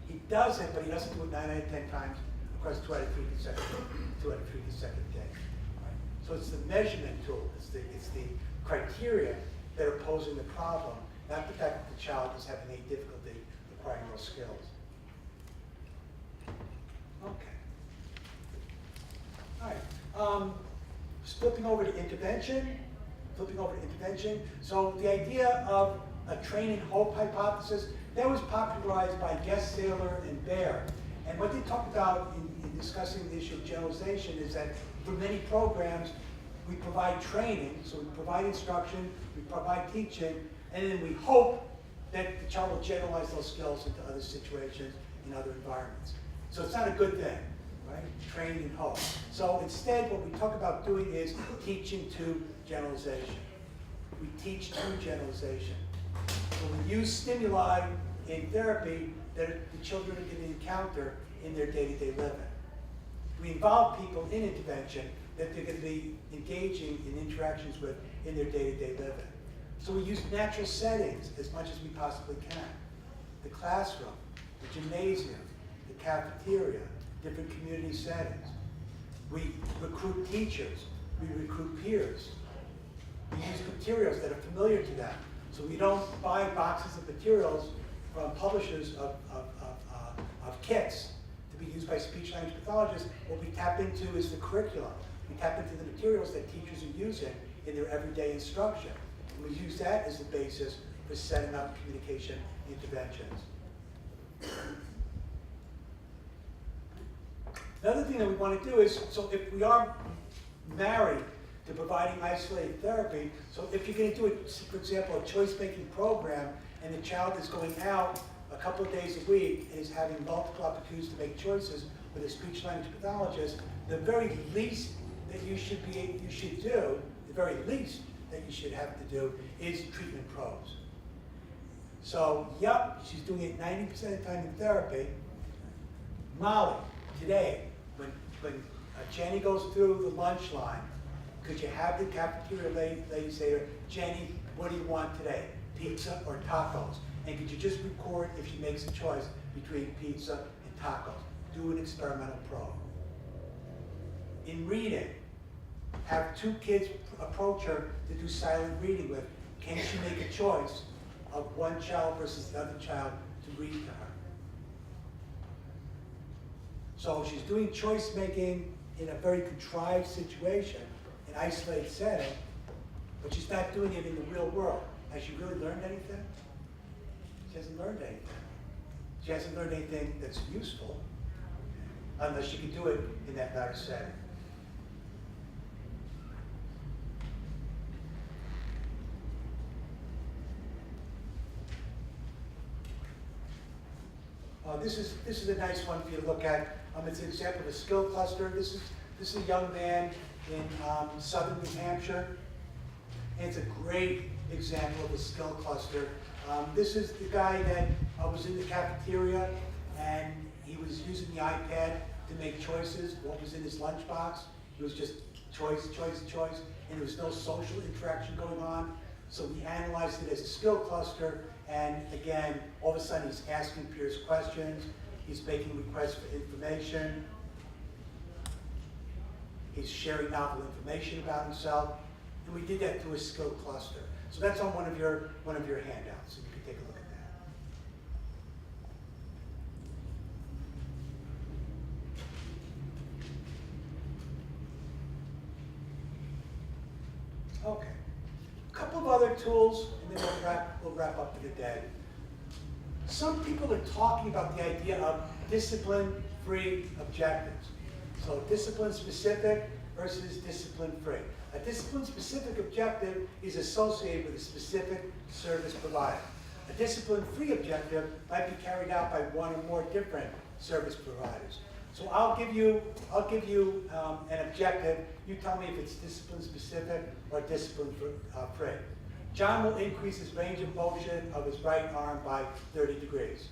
He does it, but he doesn't do it 9 out of 10 times across 2 out of 3 consecutive days. Right? So it's the measurement tool, it's the criteria that are posing the problem, not the fact that the child is having any difficulty acquiring those skills. Okay. All right. Flipping over to intervention. So the idea of a training hope hypothesis, that was popularized by Guest, Saylor, and Baer. And what they talk about in discussing the issue of generalization is that for many programs, we provide training, so we provide instruction, we provide teaching, and then we hope that the child will generalize those skills into other situations, in other environments. So it's not a good thing, right? Training and hope. So instead, what we talk about doing is teaching to generalization. We teach to generalization. So we use stimuli in therapy that the children are going to encounter in their day-to-day living. We involve people in intervention that they're going to be engaging in interactions with in their day-to-day living. So we use natural settings as much as we possibly can. The classroom, the gymnasium, the cafeteria, different community settings. We recruit teachers, we recruit peers. We use materials that are familiar to them. So we don't buy boxes of materials from publishers of kits to be used by speech language pathologists. What we tap into is the curriculum. We tap into the materials that teachers are using in their everyday instruction. And we use that as the basis for setting up communication interventions. Another thing that we want to do is, so if we are married to providing isolated therapy, so if you're going to do, for example, a choice-making program, and the child is going out a couple of days a week and is having multiple opportunities to make choices with a speech language pathologist, the very least that you should do, the very least that you should have to do is treatment probes. So, yep, she's doing it 90% of the time in therapy. Molly, today, when Jenny goes through the lunch line, could you have the cafeteria lady say to her, Jenny, what do you want today, pizza or tacos? And could you just record if she makes a choice between pizza and tacos? Do an experimental probe. In reading, have 2 kids approach her to do silent reading with. Can she make a choice of one child versus the other child to read to her? So she's doing choice making in a very contrived situation, an isolated setting, but she's not doing it in the real world. Has she really learned anything? She hasn't learned anything. She hasn't learned anything that's useful, unless she can do it in that latter setting. This is a nice one for you to look at. It's an example of a skill cluster. This is a young man in southern New Hampshire. And it's a great example of a skill cluster. This is the guy that was in the cafeteria, and he was using the iPad to make choices. What was in his lunchbox? It was just choice, and there was no social interaction going on. So we analyzed it as a skill cluster, and again, all of a sudden he's asking peers questions, he's making requests for information, he's sharing novel information about himself, and we did that through a skill cluster. So that's on one of your handouts, and you can take a look at that. Okay. couple of other tools, and then we'll wrap up for the day. Some people are talking about the idea of discipline-free objectives. So discipline-specific versus discipline-free. A discipline-specific objective is associated with a specific service provider. A discipline-free objective might be carried out by one or more different service providers. So I'll give you an objective. You tell me if it's discipline-specific or discipline-free. John will increase his range of motion of his right arm by 30 degrees.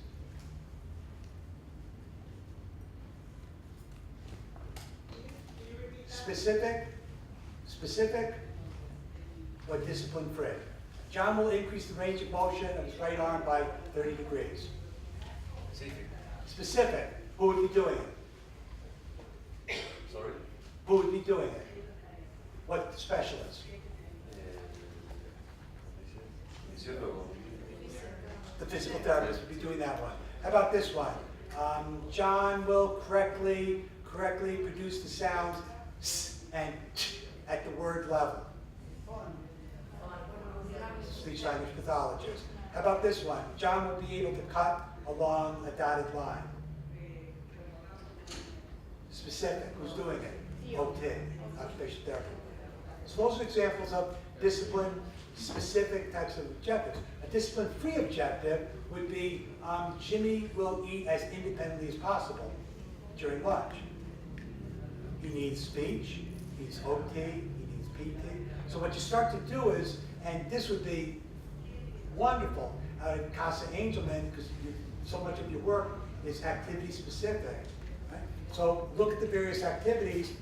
Specific, or discipline-free? John will increase the range of motion of his right arm by 30 degrees. Specific. Who would be doing it? Sorry? Who would be doing it? What specialist? The physical therapist would be doing that one. How about this one? John will correctly produce the sounds s and ch at the word level. Speech language pathologist. How about this one? John will be able to cut along a dotted line. Specific. Who's doing it? OT, occupational therapy. So those are examples of discipline-specific types of objectives. A discipline-free objective would be Jimmy will eat as independently as possible during lunch. He needs speech, he needs OT, he needs PT. So what you start to do is, and this would be wonderful at Casa Angelman, because so much of your work is activity-specific. Right? So look at the various activities,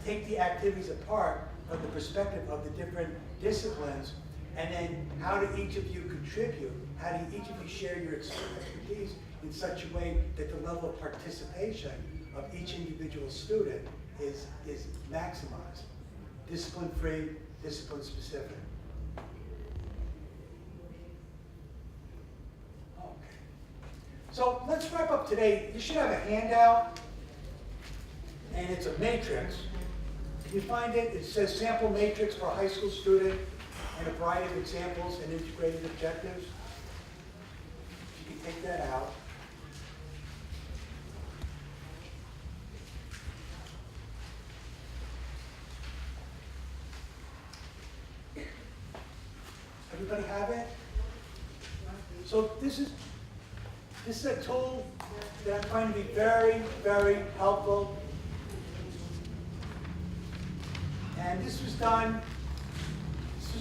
take the activities apart from the perspective of the different disciplines, and then how do each of you contribute? How do each of you share your expertise in such a way that the level of participation of each individual student is maximized? Discipline-free, discipline-specific. Okay. So let's wrap up today. You should have a handout, and it's a matrix. Can you find it? It says sample matrix for a high school student and a variety of examples and integrated objectives. You can take that out. Everybody have it? So this is a tool that I find to be very, very helpful. And this was done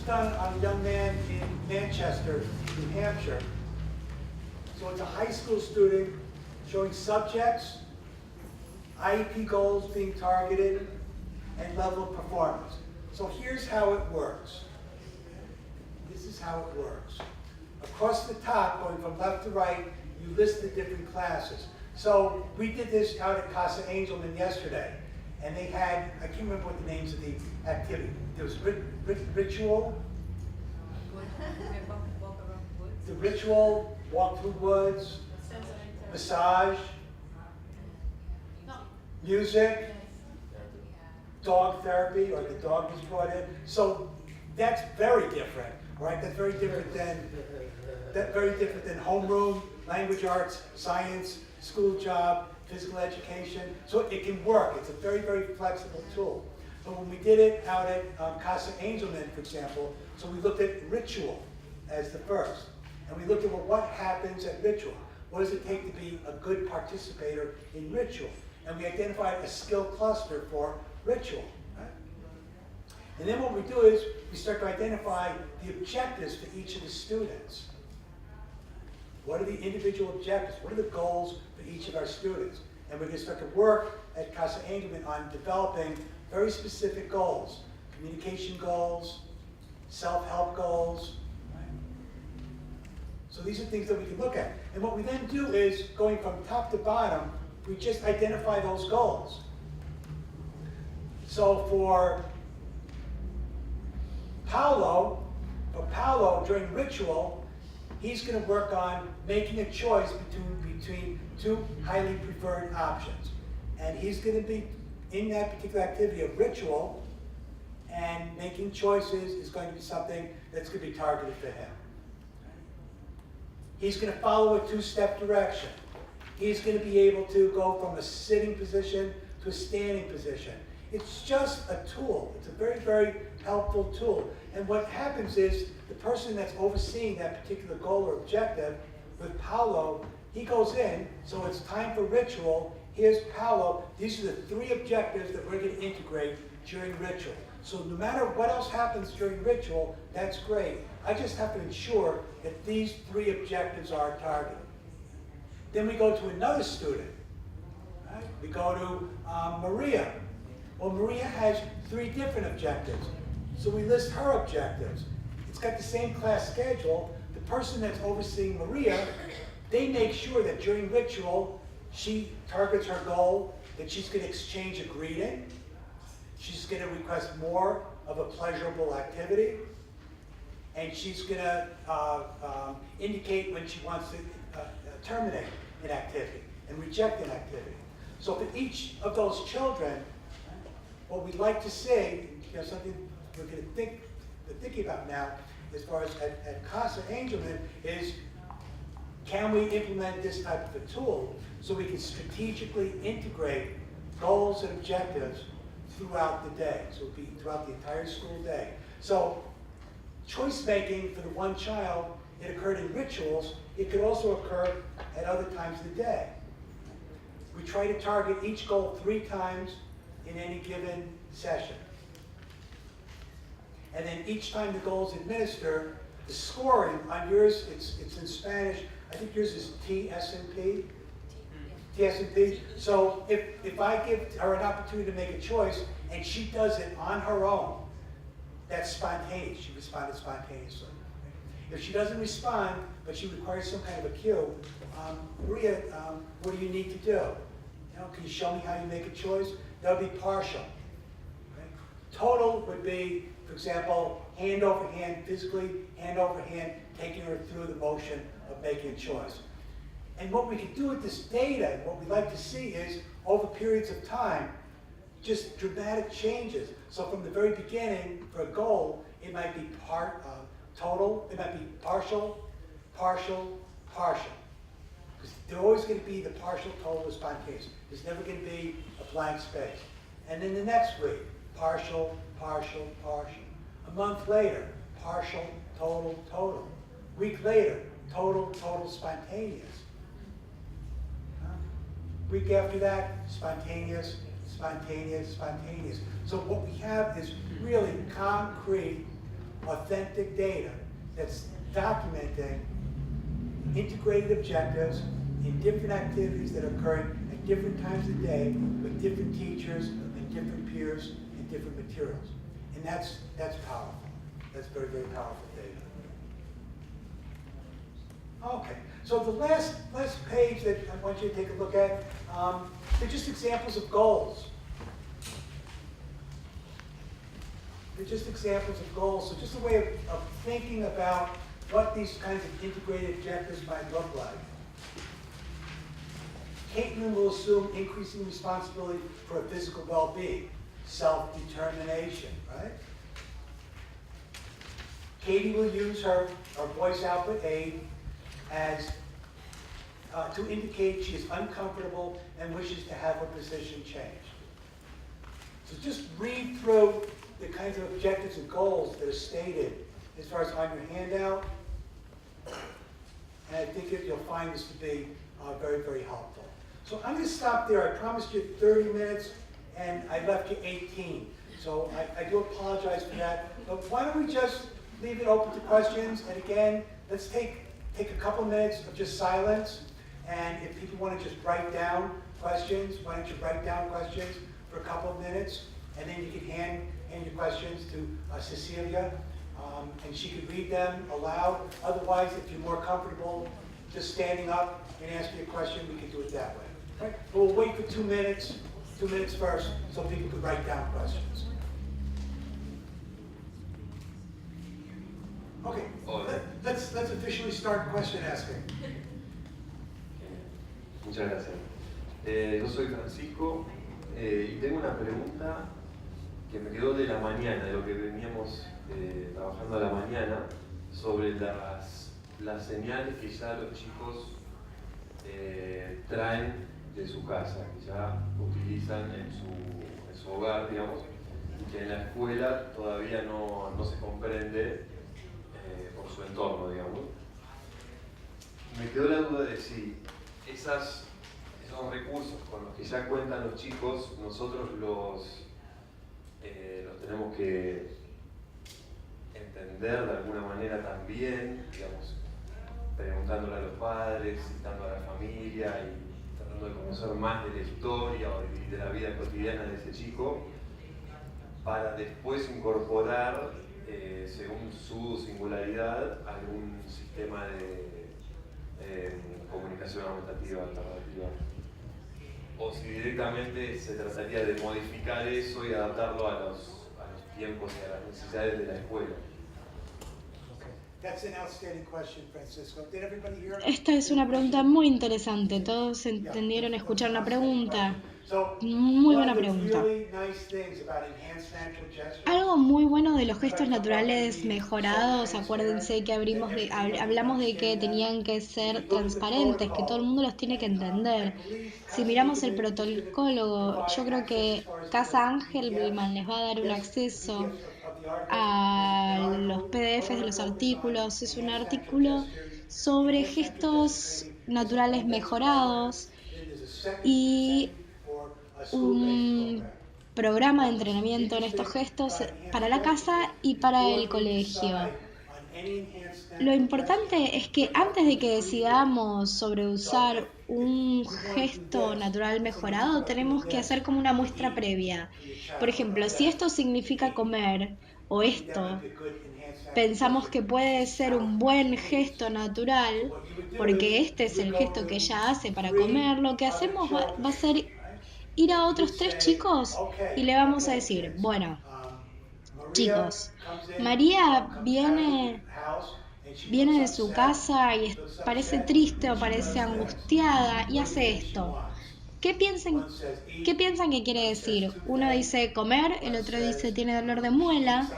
on a young man in Manchester, New Hampshire. So it's a high school student showing subjects, IEP goals being targeted, and level of performance. So here's how it works. This is how it works. Across the top, going from left to right, you list the different classes. So we did this out at Casa Angelman yesterday. And they had, I can't remember what the names of the activity. There was ritual. The ritual, walk through woods, massage, music, dog therapy, or the dog was brought in. So that's very different, right? That's very different than homeroom, language arts, science, school job, physical education. So it can work. It's a very, very flexible tool. But when we did it out at Casa Angelman, for example, so we looked at ritual as the first. And we looked at, well, what happens at ritual? What does it take to be a good participator in ritual? And we identified a skill cluster for ritual. Right? And then what we do is we start to identify the objectives for each of the students. What are the individual objectives? What are the goals for each of our students? And we're going to start to work at Casa Angelman on developing very specific goals. Communication goals, self-help goals. Right? So these are things that we can look at. And what we then do is, going from top to bottom, we just identify those goals. So for Paolo during ritual, he's going to work on making a choice between two highly preferred options. And he's going to be in that particular activity of ritual, and making choices is going to be something that's going to be targeted for him. He's going to follow a two-step direction. He's going to be able to go from a sitting position to a standing position. It's just a tool. It's a very, very helpful tool. And what happens is the person that's overseeing that particular goal or objective, with Paulo, he goes in, so it's time for ritual. Here's Paulo. These are the 3 objectives that we're going to integrate during ritual. So no matter what else happens during ritual, that's great. I just have to ensure that these 3 objectives are targeted. Then we go to another student. Right? We go to Maria. Well, Maria has 3 different objectives. So we list her objectives. It's got the same class schedule. The person that's overseeing Maria, they make sure that during ritual, she targets her goal, that she's going to exchange a greeting. She's going to request more of a pleasurable activity. And she's going to indicate when she wants to terminate an activity and reject an activity. So for each of those children, what we'd like to see, something we're going to thinking about now, as far as at Casa Angelman, is can we implement this type of a tool so we can strategically integrate goals and objectives throughout the day, so it would be throughout the entire school day. So choice making for the one child, it occurred in rituals. It could also occur at other times of the day. We try to target each goal 3 times in any given session. And then each time the goal is administered, the scoring on yours, it's in Spanish. I think yours is TSNP. TSNP. So if I give her an opportunity to make a choice and she does it on her own, that's spontaneous. She responded spontaneously. If she doesn't respond, but she requires some kind of a cue, Maria, what do you need to do? Can you show me how you make a choice? That would be partial. Right? Total would be, for example, hand over hand, physically, hand over hand, taking her through the motion of making a choice. And what we can do with this data, and what we like to see is, over periods of time, just dramatic changes. So from the very beginning, for a goal, it might be total, it might be partial, partial, partial. Because they're always going to be the partial, total, or spontaneous. There's never going to be a blank space. And then the next week, partial, partial, partial. A month later, partial, total, total. Week later, total, total, spontaneous. Week after that, spontaneous, spontaneous, spontaneous. So what we have is really concrete, authentic data that's documenting integrated objectives in different activities that are occurring at different times of the day with different teachers and different peers and different materials. And that's powerful. That's very, very powerful data. Okay, so the last page that I want you to take a look at, they're just examples of goals. They're just examples of goals. So just a way of thinking about what these kinds of integrated objectives might look like. Caitlin will assume increasing responsibility for her physical well-being, self-determination, right? Katie will use her voice output aid as to indicate she is uncomfortable and wishes to have her position changed. So just read through the kinds of objectives and goals that are stated as far as on your handout. And I think that you'll find this to be very, very helpful. So I'm going to stop there. I promised you 30 minutes, and I left you 18. So I do apologize for that. But why don't we just leave it open to questions? And again, let's take a couple minutes of just silence. And if people want to just write down questions, why don't you write down questions for a couple of minutes? And then you can hand your questions to Cecilia. And she could read them aloud. Otherwise, if you're more comfortable just standing up and asking a question, we can do it that way. Right? But we'll wait for 2 minutes first, so people could write down questions. Okay, let's officially start question asking. Muchas gracias. Yo soy Francisco y tengo una pregunta que me quedó de la mañana, de lo que veníamos trabajando a la mañana, sobre las señales que ya los chicos traen de su casa, que ya utilizan en su hogar, digamos, y que en la escuela todavía no se comprende por su entorno, digamos. Me quedó la duda de si esos recursos con los que ya cuentan los chicos, nosotros los tenemos que entender de alguna manera también, digamos, preguntándole a los padres, citando a la familia y tratando de conocer más de la historia o de la vida cotidiana de ese chico, para después incorporar, según su singularidad, algún sistema de comunicación aumentativa alternativa. O si directamente se trataría de modificar eso y adaptarlo a los tiempos y a las necesidades de la escuela. That's an outstanding question, Francisco. Did everybody hear? Esta es una pregunta muy interesante. ¿Todos entendieron escuchar una pregunta? Muy buena pregunta. Algo muy bueno de los gestos naturales mejorados, acuérdense que hablamos de que tenían que ser transparentes, que todo el mundo los tiene que entender. Si miramos el protocolo, yo creo que Casa Angelman les va a dar un acceso a los PDFs de los artículos. Es un artículo sobre gestos naturales mejorados y un programa de entrenamiento en estos gestos para la casa y para el colegio. Lo importante es que antes de que decidamos sobre usar un gesto natural mejorado, tenemos que hacer como una muestra previa. Por ejemplo, si esto significa comer o esto, pensamos que puede ser un buen gesto natural, porque este es el gesto que ella hace para comer, lo que hacemos va a ser ir a otros 3 chicos y le vamos a decir, bueno, chicos, María viene de su casa y parece triste o parece angustiada y hace esto. ¿Qué piensan que quiere decir? Uno dice comer, el otro dice tiene dolor de muela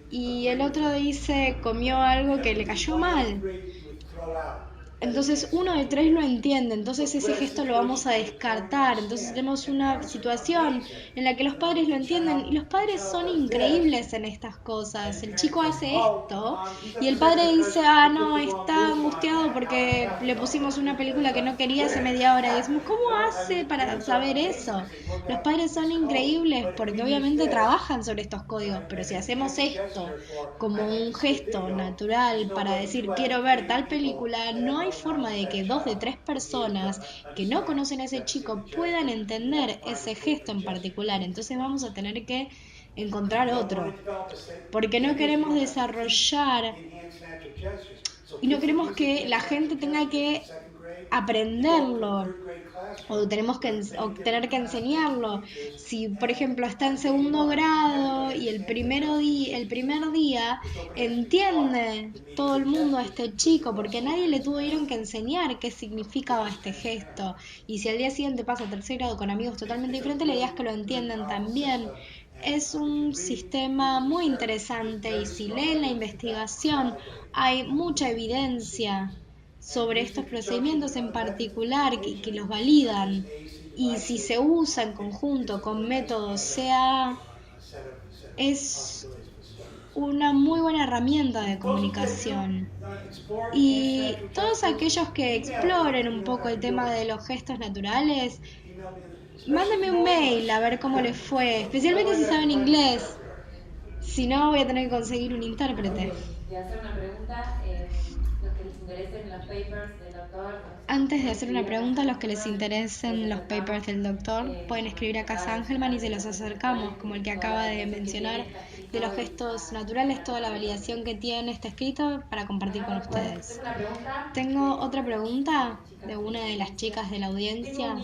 y el otro dice comió algo que le cayó mal. Entonces 1 de 3 lo entiende, entonces ese gesto lo vamos a descartar. Entonces tenemos una situación en la que los padres lo entienden y los padres son increíbles en estas cosas. El chico hace esto y el padre dice, no, está angustiado porque le pusimos una película que no quería hace media hora. Y decimos, ¿cómo hace para saber eso? Los padres son increíbles porque obviamente trabajan sobre estos códigos, pero si hacemos esto como un gesto natural para decir quiero ver tal película, no hay forma de que 2 de 3 personas que no conocen a ese chico puedan entender ese gesto en particular. Entonces vamos a tener que encontrar otro, porque no queremos desarrollar y no queremos que la gente tenga que aprenderlo o tener que enseñarlo. Si por ejemplo está en segundo grado y el primer día entiende todo el mundo a este chico porque nadie le tuvieron que enseñar qué significaba este gesto, y si al día siguiente pasa a tercer grado con amigos totalmente diferentes, la idea es que lo entiendan también. Es un sistema muy interesante y si leen la investigación hay mucha evidencia sobre estos procedimientos en particular que los validan, y si se usa en conjunto con métodos CAA es una muy buena herramienta de comunicación. Y todos aquellos que exploren un poco el tema de los gestos naturales, mándenme un mail a ver cómo les fue, especialmente si saben inglés. Si no, voy a tener que conseguir un intérprete. De hacer una pregunta, los que les interesen los papers del doctor. Antes de hacer una pregunta, los que les interesen los papers del doctor pueden escribir a Casa Angelman y se los acercamos, como el que acaba de mencionar de los gestos naturales, toda la validación que tiene está escrito para compartir con ustedes. Tengo otra pregunta de una de las chicas de la audiencia.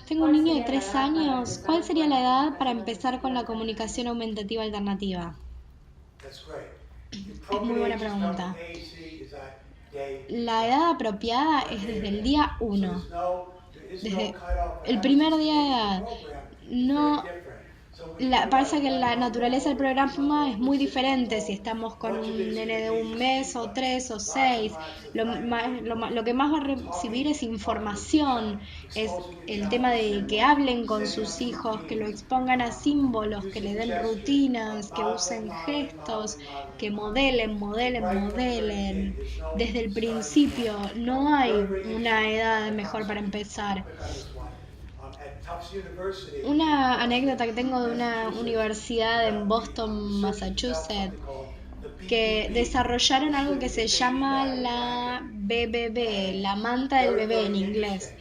Tengo un niño de 3 años. ¿Cuál sería la edad para empezar con la comunicación aumentativa alternativa? Es muy buena pregunta. La edad apropiada es desde el día 1, desde el primer día de edad. Pasa que la naturaleza del programa es muy diferente si estamos con un nene de 1 mes o 3 o 6. Lo que más va a recibir es información, es el tema de que hablen con sus hijos, que lo expongan a símbolos, que le den rutinas, que usen gestos, que modelen. Desde el principio no hay una edad mejor para empezar. Una anécdota que tengo de una universidad en Boston, Massachusetts, que desarrollaron algo que se llama la BBB, la manta del bebé en inglés.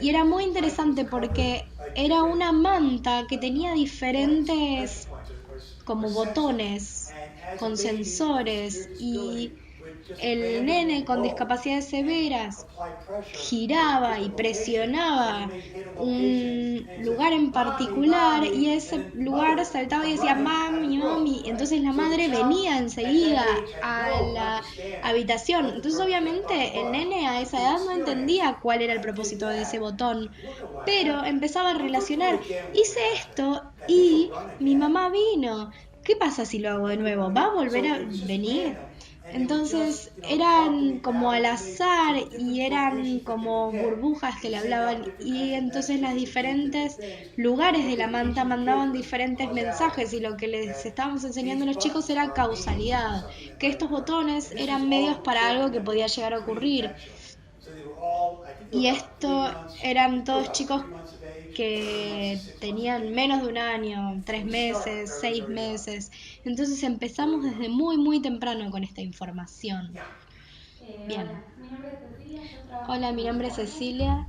Y era muy interesante porque era una manta que tenía diferentes como botones con sensores, y el nene con discapacidades severas giraba y presionaba un lugar en particular y ese lugar saltaba y decía mami, mami. Entonces la madre venía enseguida a la habitación. Entonces obviamente el nene a esa edad no entendía cuál era el propósito de ese botón, pero empezaba a relacionar: hice esto y mi mamá vino. ¿Qué pasa si lo hago de nuevo? ¿Va a volver a venir? Entonces eran como al azar y eran como burbujas que le hablaban, y entonces los diferentes lugares de la manta mandaban diferentes mensajes, y lo que les estábamos enseñando a los chicos era causalidad, que estos botones eran medios para algo que podía llegar a ocurrir. Y esto eran todos chicos que tenían menos de 1 año, 3 meses, 6 meses. Entonces empezamos desde muy temprano con esta información. Bien. Hola, mi nombre es Cecilia.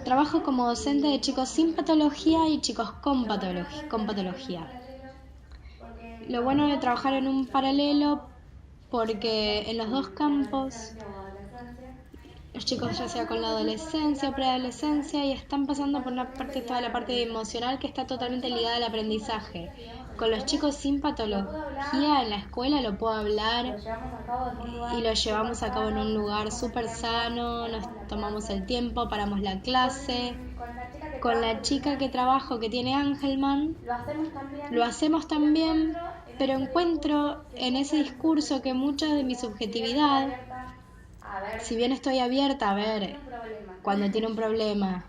Trabajo como docente de chicos sin patología y chicos con patología. Lo bueno de trabajar en un paralelo, porque en los dos campos los chicos ya sea con la adolescencia o preadolescencia y están pasando por toda la parte emocional que está totalmente ligada al aprendizaje. Con los chicos sin patología en la escuela lo puedo hablar y lo llevamos a cabo en un lugar súper sano, nos tomamos el tiempo, paramos la clase. Con la chica que trabajo que tiene Angelman, lo hacemos también, pero encuentro en ese discurso que mucha de mi subjetividad, si bien estoy abierta a ver cuando tiene un problema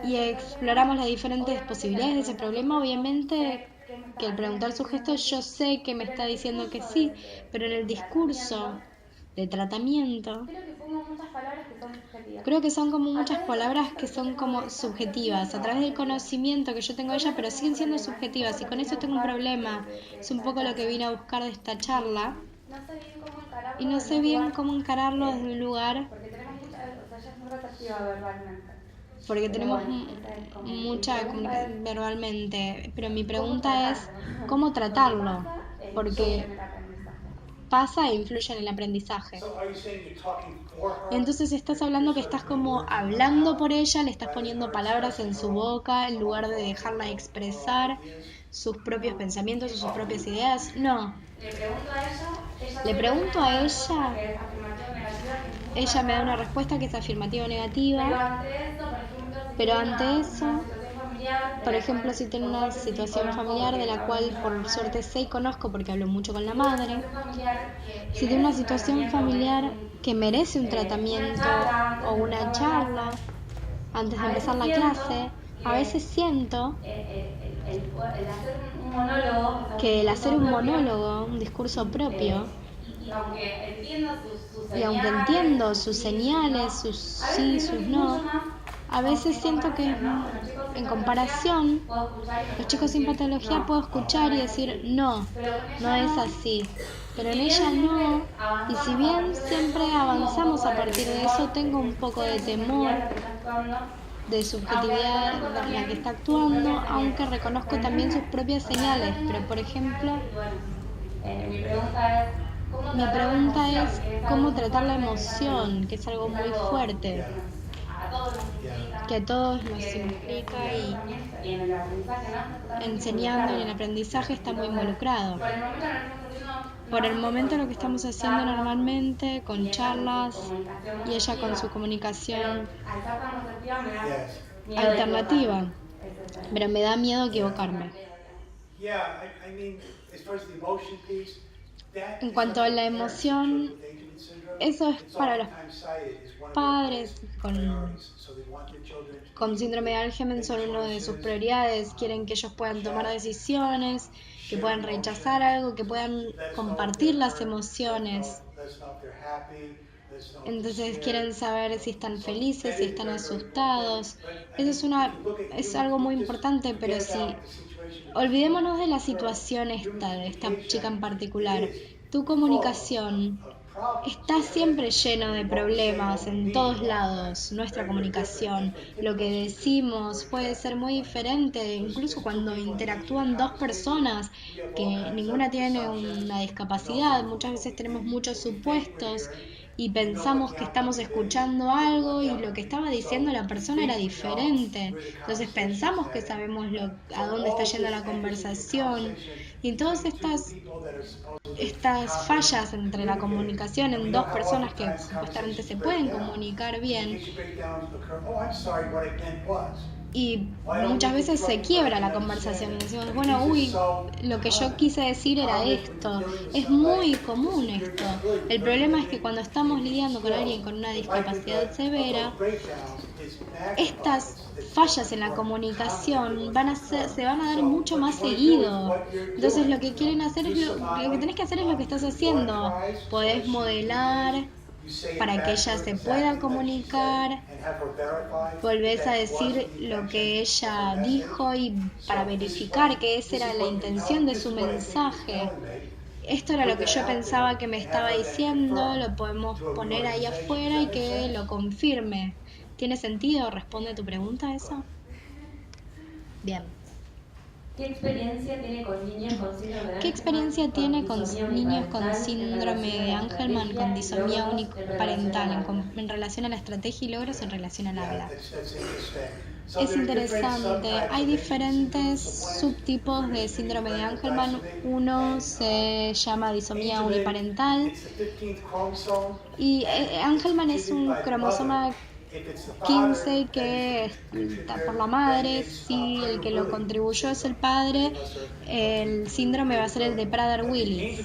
y exploramos las diferentes posibilidades de ese problema, obviamente que al preguntar su gesto yo sé que me está diciendo que sí, pero en el discurso de tratamiento creo que son como muchas palabras que son como subjetivas a través del conocimiento que yo tengo de ella, pero siguen siendo subjetivas, y con eso tengo un problema. Es un poco lo que vine a buscar de esta charla. Y no sé bien cómo encararlo desde un lugar, porque tenemos mucha comunicación verbalmente, pero mi pregunta es cómo tratarlo, porque pasa e influye en el aprendizaje. Entonces estás hablando que estás como hablando por ella, le estás poniendo palabras en su boca en lugar de dejarla expresar sus propios pensamientos o sus propias ideas. No. Le pregunto a ella, ella me da una respuesta que es afirmativa o negativa, pero ante eso, por ejemplo, si tengo una situación familiar de la cual por suerte sé y conozco porque hablo mucho con la madre, si tengo una situación familiar que merece un tratamiento o una charla antes de empezar la clase, a veces siento que el hacer un monólogo, un discurso propio, y aunque entiendo sus señales, sus sí, sus no, a veces siento que en comparación, los chicos sin patología puedo escuchar y decir no, no es así, pero en ella no, y si bien siempre avanzamos a partir de eso, tengo un poco de temor de subjetividad en la que está actuando, aunque reconozco también sus propias señales. Pero por ejemplo, mi pregunta es cómo tratar la emoción, que es algo muy fuerte, que a todos nos implica, y enseñando y en el aprendizaje está muy involucrado. por el momento lo que estamos haciendo normalmente, con charlas y ella con su comunicación Yes. alternativa, pero me da miedo equivocarme. Yeah, I mean, as far as the emotion piece, that En is cuanto a something la parents, emoción, children with Angelman syndrome, eso es it's para los oftentimes cited as one of their padres con priorities. So they want their children to con be síndrome de able to Angelman make son uno de sus choices, prioridades. Quieren que ellos puedan tomar decisiones, que puedan rechazar algo, que puedan compartir las emociones. let us know if they're happy, let us know if they're Entonces scared. quieren saber si están felices, si están asustados. Eso es algo muy importante, pero si olvidémonos de la situación de esta chica en particular. Tu comunicación está siempre lleno de problemas en todos lados. Nuestra comunicación, lo que decimos puede ser muy diferente, incluso cuando interactúan dos personas que ninguna tiene una discapacidad. Muchas veces tenemos muchos supuestos y pensamos que estamos escuchando algo y lo que estaba diciendo la persona era diferente. Entonces pensamos que sabemos a dónde está yendo la conversación. Y todas estas fallas entre la comunicación en dos personas que supuestamente se pueden comunicar bien, y muchas veces se quiebra la conversación y decimos, bueno, lo que yo quise decir era esto. Es muy común esto. El problema es que cuando estamos lidiando con alguien con una discapacidad severa, estas fallas en la comunicación se van a dar mucho más seguido. Entonces lo que quieren hacer es lo que tenés que hacer es lo que estás haciendo. Podés modelar para que ella se pueda comunicar, volvés a decir lo que ella dijo y para verificar que esa era la intención de su mensaje. Esto era lo que yo pensaba que me estaba diciendo, lo podemos poner ahí afuera y que lo confirme. ¿Tiene sentido? ¿Responde tu pregunta eso? Bien. ¿Qué experiencia tiene con niños con síndrome de Angelman? ¿Qué experiencia tiene con niños con síndrome de Angelman con disonía uniparental en relación a la estrategia y logros en relación al habla? Es interesante. Hay diferentes subtipos de síndrome de Angelman. Uno se llama disonía uniparental y Angelman es un cromosoma 15 que está por la madre. Si el que lo contribuyó es el padre, el síndrome va a ser el de Prader-Willis.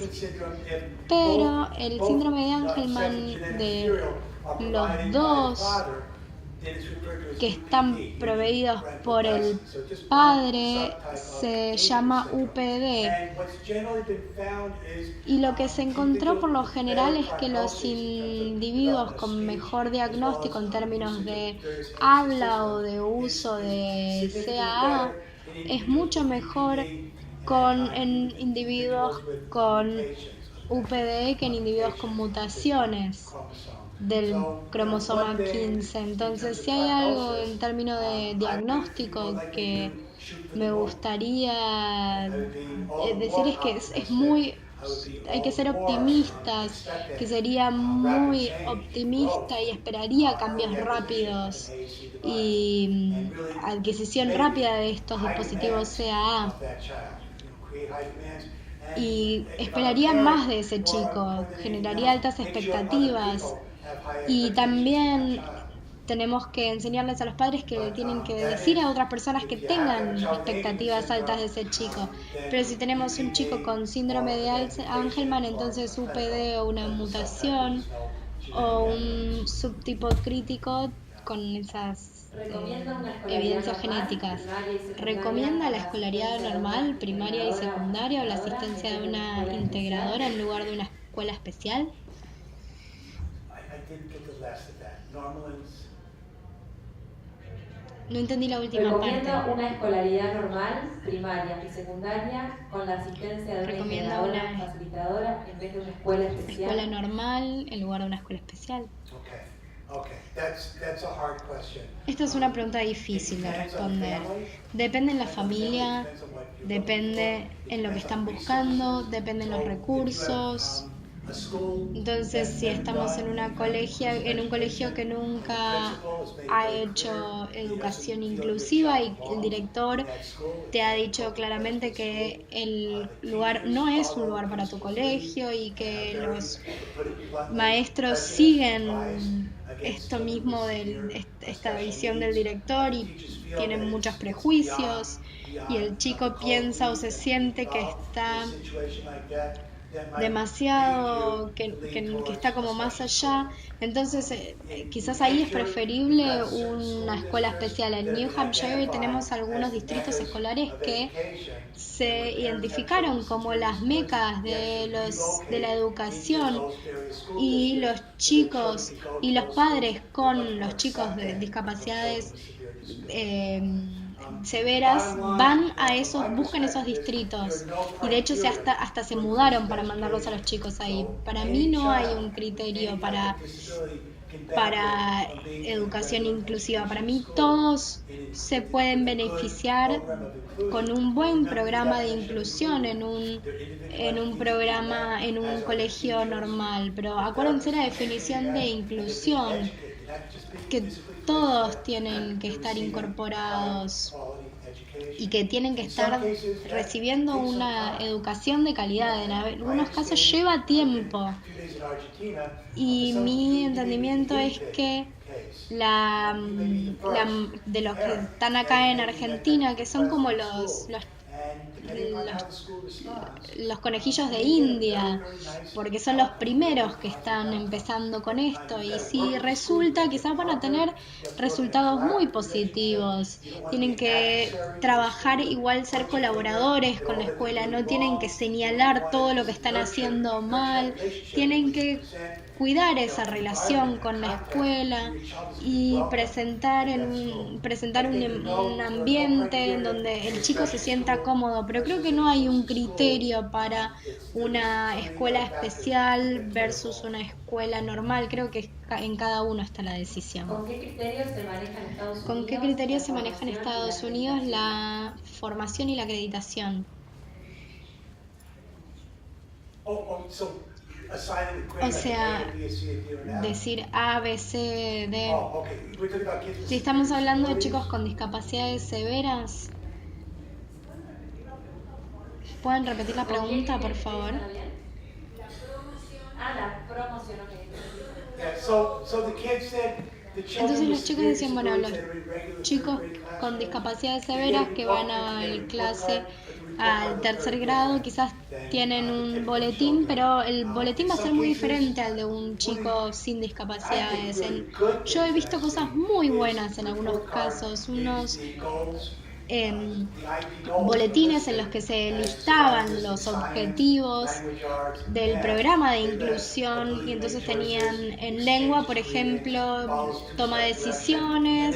Pero el síndrome de Angelman de los dos que están proveídos por el padre se llama UPD. Y lo que se encontró por lo general es que los individuos con mejor diagnóstico en términos de habla o de uso de CAA es mucho mejor en individuos con UPD que en individuos con mutaciones del cromosoma 15. Entonces, si hay algo en términos de diagnóstico que me gustaría decir es que hay que ser optimistas, que sería muy optimista y esperaría cambios rápidos y adquisición rápida de estos dispositivos CAA. Y esperaría más de ese chico, generaría altas expectativas. Y también tenemos que enseñarles a los padres que tienen que decir a otras personas que tengan expectativas altas de ese chico. Pero si tenemos un chico con síndrome de Angelman, entonces UPD o una mutación o un subtipo crítico con esas evidencias genéticas. ¿Recomienda la escolaridad normal, primaria y secundaria o la asistencia de una integradora en lugar de una escuela especial? No entendí la última parte. Recomienda una escolaridad normal, primaria y secundaria con la asistencia de una Recomienda integradora una facilitadora en vez de una escuela especial. Escuela normal en lugar de una escuela especial. Esta es una pregunta difícil de responder. Depende en la familia, depende en lo que están buscando, depende en los recursos. Entonces, si estamos en un colegio que nunca ha hecho educación inclusiva y el director te ha dicho claramente que el lugar no es un lugar para tu colegio y que los maestros siguen esto mismo esta visión del director y tienen muchos prejuicios y el chico piensa o se siente que está demasiado, que está como más allá, entonces quizás ahí es preferible una escuela especial. En New Hampshire tenemos algunos distritos escolares que se identificaron como las mecas de la educación y los chicos y los padres con los chicos de discapacidades severas buscan esos distritos y de hecho hasta se mudaron para mandarlos a los chicos ahí. Para mí no hay un criterio para educación inclusiva. Para mí todos se pueden beneficiar con un buen programa de inclusión en un colegio normal. Pero acuérdense la definición de inclusión, que todos tienen que estar incorporados y que tienen que estar recibiendo una educación de calidad. En algunos casos lleva tiempo y mi entendimiento es que de los que están acá en Argentina, que son como los conejillos de India, porque son los primeros que están empezando con esto, y si resulta, quizás van a tener resultados muy positivos. Tienen que trabajar igual, ser colaboradores con la escuela, no tienen que señalar todo lo que están haciendo mal, tienen que cuidar esa relación con la escuela y presentar un ambiente en donde el chico se sienta cómodo. Pero creo que no hay un criterio para una escuela especial versus una escuela normal. Creo que en cada uno está la decisión. ¿Con qué criterios se maneja en Estados Unidos? ¿Con qué criterios se maneja en Estados Unidos la formación y la acreditación? O sea, decir A, B, C, D. Si estamos hablando de chicos con discapacidades severas, ¿pueden repetir la pregunta, por favor? La promoción, ok. Entonces los chicos decían, bueno, los chicos con discapacidades severas que van a clase al tercer grado quizás tienen un boletín, pero el boletín va a ser muy diferente al de un chico sin discapacidades. Yo he visto cosas muy buenas en algunos casos, unos boletines en los que se listaban los objetivos del programa de inclusión y entonces tenían en lengua, por ejemplo, toma decisiones,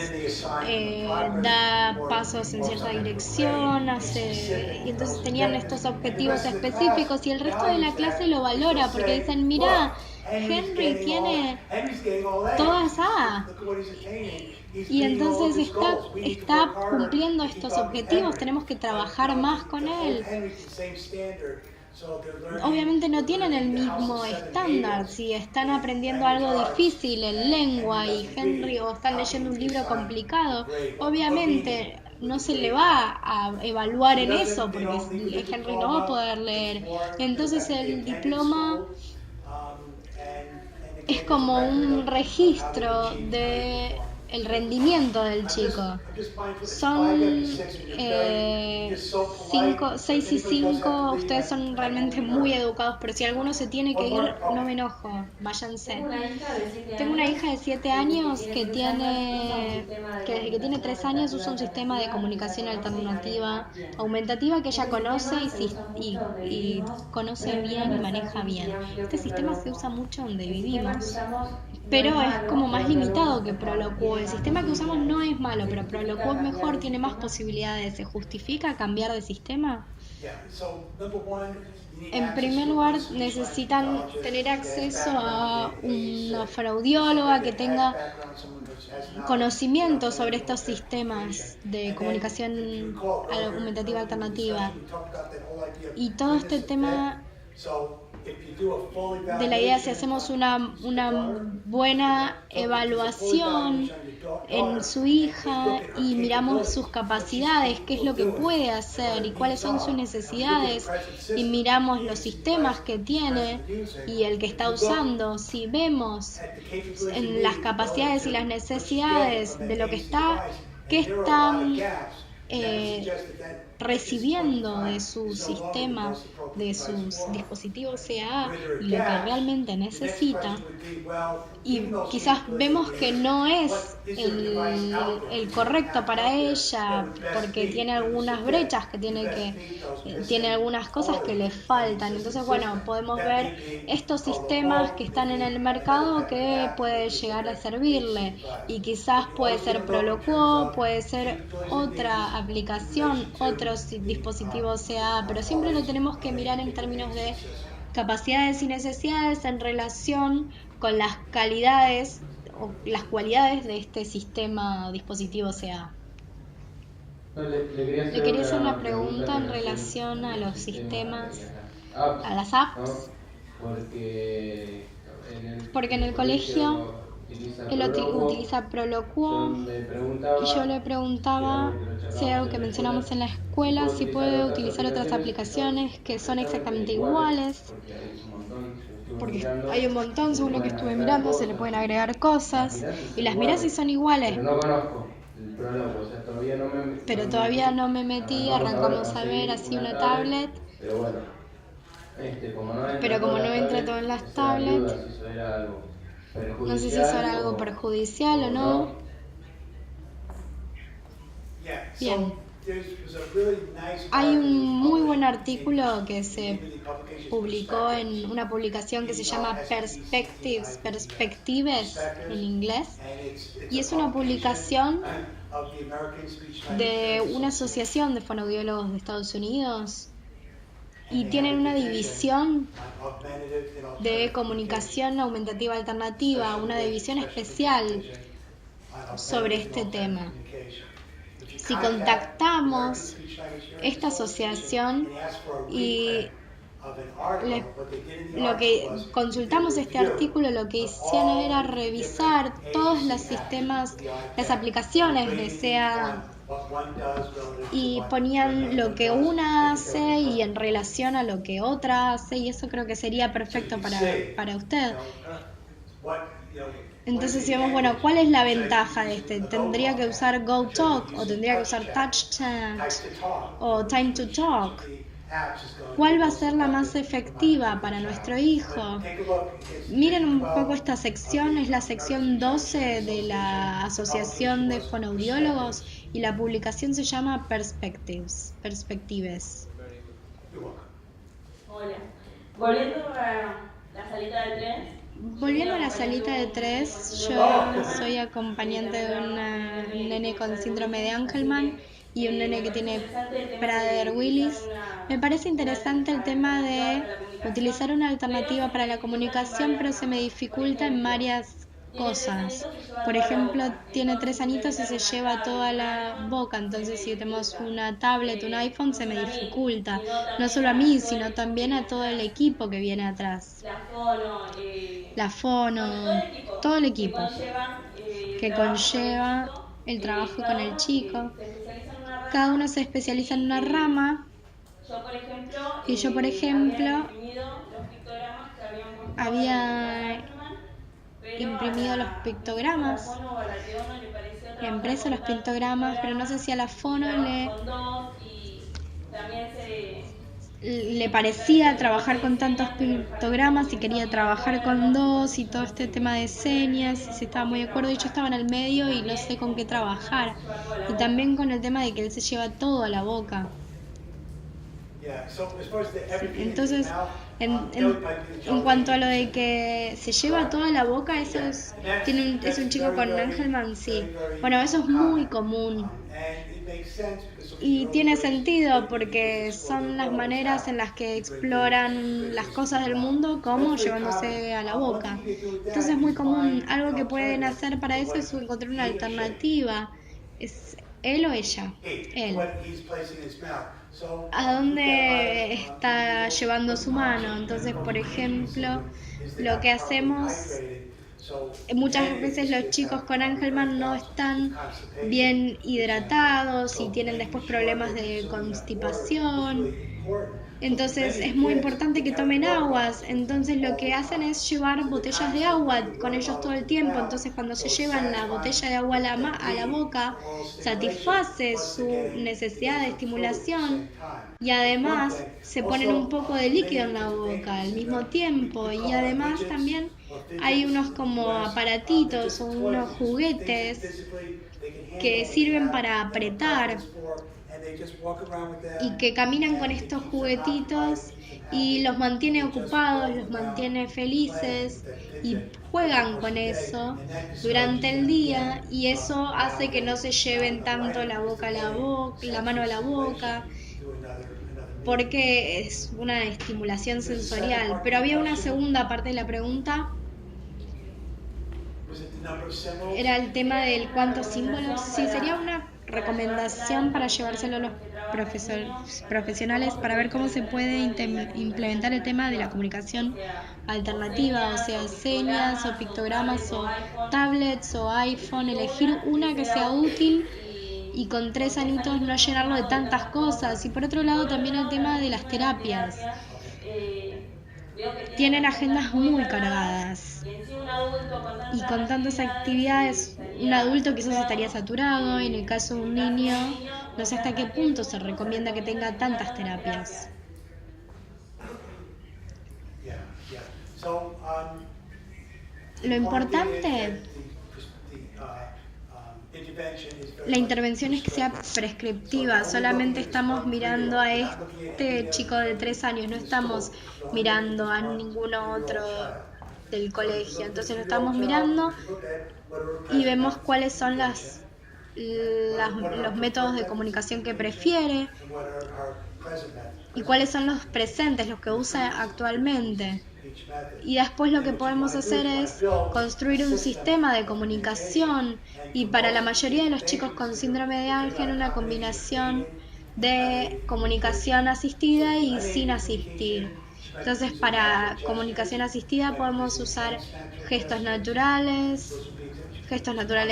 da pasos en cierta dirección, y entonces tenían estos objetivos específicos y el resto de la clase lo valora porque dicen, mira, Henry tiene todas A. Y entonces está cumpliendo estos objetivos, tenemos que trabajar más con él. Obviamente no tienen el mismo estándar, si están aprendiendo algo difícil en lengua y Henry o están leyendo un libro complicado, obviamente no se le va a evaluar en eso porque Henry no va a poder leer. Entonces el diploma es como un registro de el rendimiento del chico. Son 6 y 5, ustedes son realmente muy educados, pero si alguno se tiene que ir, no me enojo, váyanse. Tengo una hija de 7 años que desde que tiene 3 años usa un sistema de comunicación alternativa, aumentativa, que ella conoce y conoce bien y maneja bien. Este sistema se usa mucho donde vivimos, pero es como más limitado que Proloquo. El sistema que usamos no es malo, pero Proloquo es mejor, tiene más posibilidades. ¿Se justifica cambiar de sistema? En primer lugar, necesitan tener acceso a una fraudióloga que tenga conocimiento sobre estos sistemas de comunicación aumentativa alternativa. Y todo este tema de la idea si hacemos una buena evaluación en su hija y miramos sus capacidades, qué es lo que puede hacer y cuáles son sus necesidades, y miramos los sistemas que tiene y el que está usando, si vemos en las capacidades y las necesidades de lo que está, qué están recibiendo de su sistema, de sus dispositivos CAA y lo que realmente necesita, y quizás vemos que no es el correcto para ella porque tiene algunas brechas que tiene algunas cosas que le faltan. Entonces, bueno, podemos ver estos sistemas que están en el mercado que puede llegar a servirle, y quizás puede ser Proloquo, puede ser otra aplicación, otros dispositivos CAA, pero siempre lo tenemos que mirar en términos de capacidades y necesidades en relación con las calidades o las cualidades de este sistema dispositivo CAA. Le quería hacer una pregunta en relación a los sistemas, a las apps, porque en el colegio él utiliza Proloquo y yo le preguntaba si hay algo que mencionamos en la escuela, si puede utilizar otras aplicaciones que son exactamente iguales, porque hay un montón, según lo que estuve mirando, se le pueden agregar cosas y las mirás y son iguales. No conozco el Proloquo, o sea, todavía no me metí, arrancamos a ver así una tablet, pero bueno, como no entra todo en las tablets, no sé si eso era algo perjudicial o no. Bien. Hay un muy buen artículo que se publicó en una publicación que se llama Perspectives en inglés, y es una publicación de una asociación de fonoaudiólogos de Estados Unidos, y tienen una división de comunicación aumentativa alternativa, una división especial sobre este tema. Si contactamos esta asociación y lo que consultamos este artículo, lo que hicieron era revisar todos los sistemas, las aplicaciones de CAA, y ponían lo que una hace y en relación a lo que otra hace, y eso creo que sería perfecto para usted. Entonces decíamos, bueno, ¿cuál es la ventaja de este? ¿Tendría que usar GoTalk o tendría que usar TouchChat o Time to Talk? ¿Cuál va a ser la más efectiva para nuestro hijo? Miren un poco esta sección, es la sección 12 de la Asociación de Fonoaudiólogos y la publicación se llama Perspectives. Hola. Volviendo a la salita de 3. Volviendo a la salita de 3, yo soy acompañante de un nene con síndrome de Angelman y un nene que tiene Prader-Willis. Me parece interesante el tema de utilizar una alternativa para la comunicación, pero se me dificulta en varias cosas. Por ejemplo, tiene 3 añitos y se lleva toda la boca, entonces si tenemos una tablet, un iPhone, se me dificulta. No solo a mí, sino también a todo el equipo que viene atrás. La fono, todo el equipo que conlleva el trabajo con el chico. Cada uno se especializa en una rama. Y yo, por ejemplo, había imprimido los pictogramas, le impreso los pictogramas, pero no sé si a la fono le parecía trabajar con tantos pictogramas y quería trabajar con 2 y todo este tema de señas, y si estaba muy de acuerdo, y yo estaba en el medio y no sé con qué trabajar, y también con el tema de que él se lleva todo a la boca. Entonces, en cuanto a lo de que se lleva toda la boca, eso es un chico con Angelman, sí. Bueno, eso es muy común. Y tiene sentido porque son las maneras en las que exploran las cosas del mundo, como llevándose a la boca. Entonces es muy común. Algo que pueden hacer para eso es encontrar una alternativa. ¿Él o ella? Él. What he's placing in his mouth. So, ¿A dónde está llevando su mano? Entonces, por ejemplo, lo que hacemos, muchas veces los chicos con Angelman no están bien hidratados y tienen después problemas de constipación. Entonces es muy importante que tomen aguas. Entonces lo que hacen es llevar botellas de agua con ellos todo el tiempo. Entonces cuando se llevan la botella de agua a la boca, satisface su necesidad de estimulación y además se ponen un poco de líquido en la boca al mismo tiempo. Y además también hay unos como aparatitos o unos juguetes que sirven para apretar y que caminan con estos juguetitos y los mantiene ocupados, los mantiene felices y juegan con eso durante el día, y eso hace que no se lleven tanto la mano a la boca, porque es una estimulación sensorial. Pero había una segunda parte de la pregunta. Era el tema del cuántos símbolos. Sí, sería una recomendación para llevárselo a los profesionales para ver cómo se puede implementar el tema de la comunicación alternativa, o sea, señas o pictogramas o tablets o iPhone, elegir una que sea útil y con 3 añitos no llenarlo de tantas cosas. Y por otro lado también el tema de las terapias. Tienen agendas muy cargadas y con tantas actividades un adulto quizás estaría saturado, y en el caso de un niño no sé hasta qué punto se recomienda que tenga tantas terapias. Lo importante, la intervención es que sea prescriptiva. Solamente estamos mirando a este chico de 3 años, no estamos mirando a ninguno otro del colegio. Entonces lo estamos mirando y vemos cuáles son los métodos de comunicación que prefiere y cuáles son los presentes, los que usa actualmente. Y después lo que podemos hacer es construir un sistema de comunicación, y para la mayoría de los chicos con síndrome de Ángel una combinación de comunicación asistida y sin asistir. Entonces para comunicación asistida podemos usar gestos naturales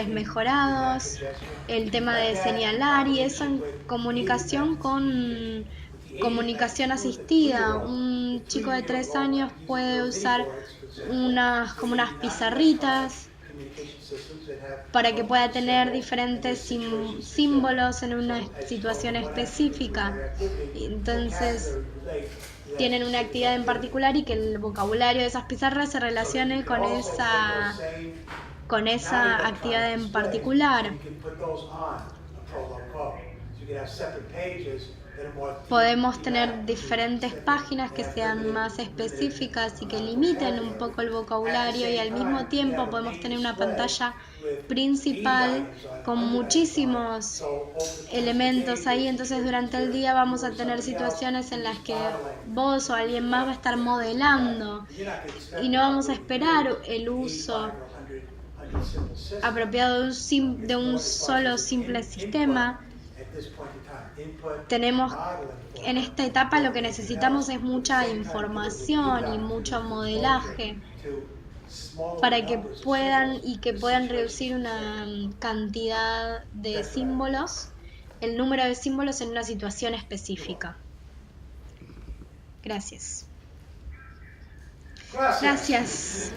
mejorados, el tema de señalar, y eso en comunicación con comunicación asistida. Un chico de 3 años puede usar como unas pizarritas para que pueda tener diferentes símbolos en una situación específica. Entonces tienen una actividad en particular y que el vocabulario de esas pizarras se relacione con esa actividad en particular. Podemos tener diferentes páginas que sean más específicas y que limiten un poco el vocabulario, y al mismo tiempo podemos tener una pantalla principal con muchísimos elementos ahí. Entonces durante el día vamos a tener situaciones en las que vos o alguien más va a estar modelando y no vamos a esperar el uso apropiado de un solo simple sistema. Tenemos en esta etapa lo que necesitamos es mucha información y mucho modelaje para que puedan reducir una cantidad de símbolos, el número de símbolos en una situación específica. Gracias. Gracias.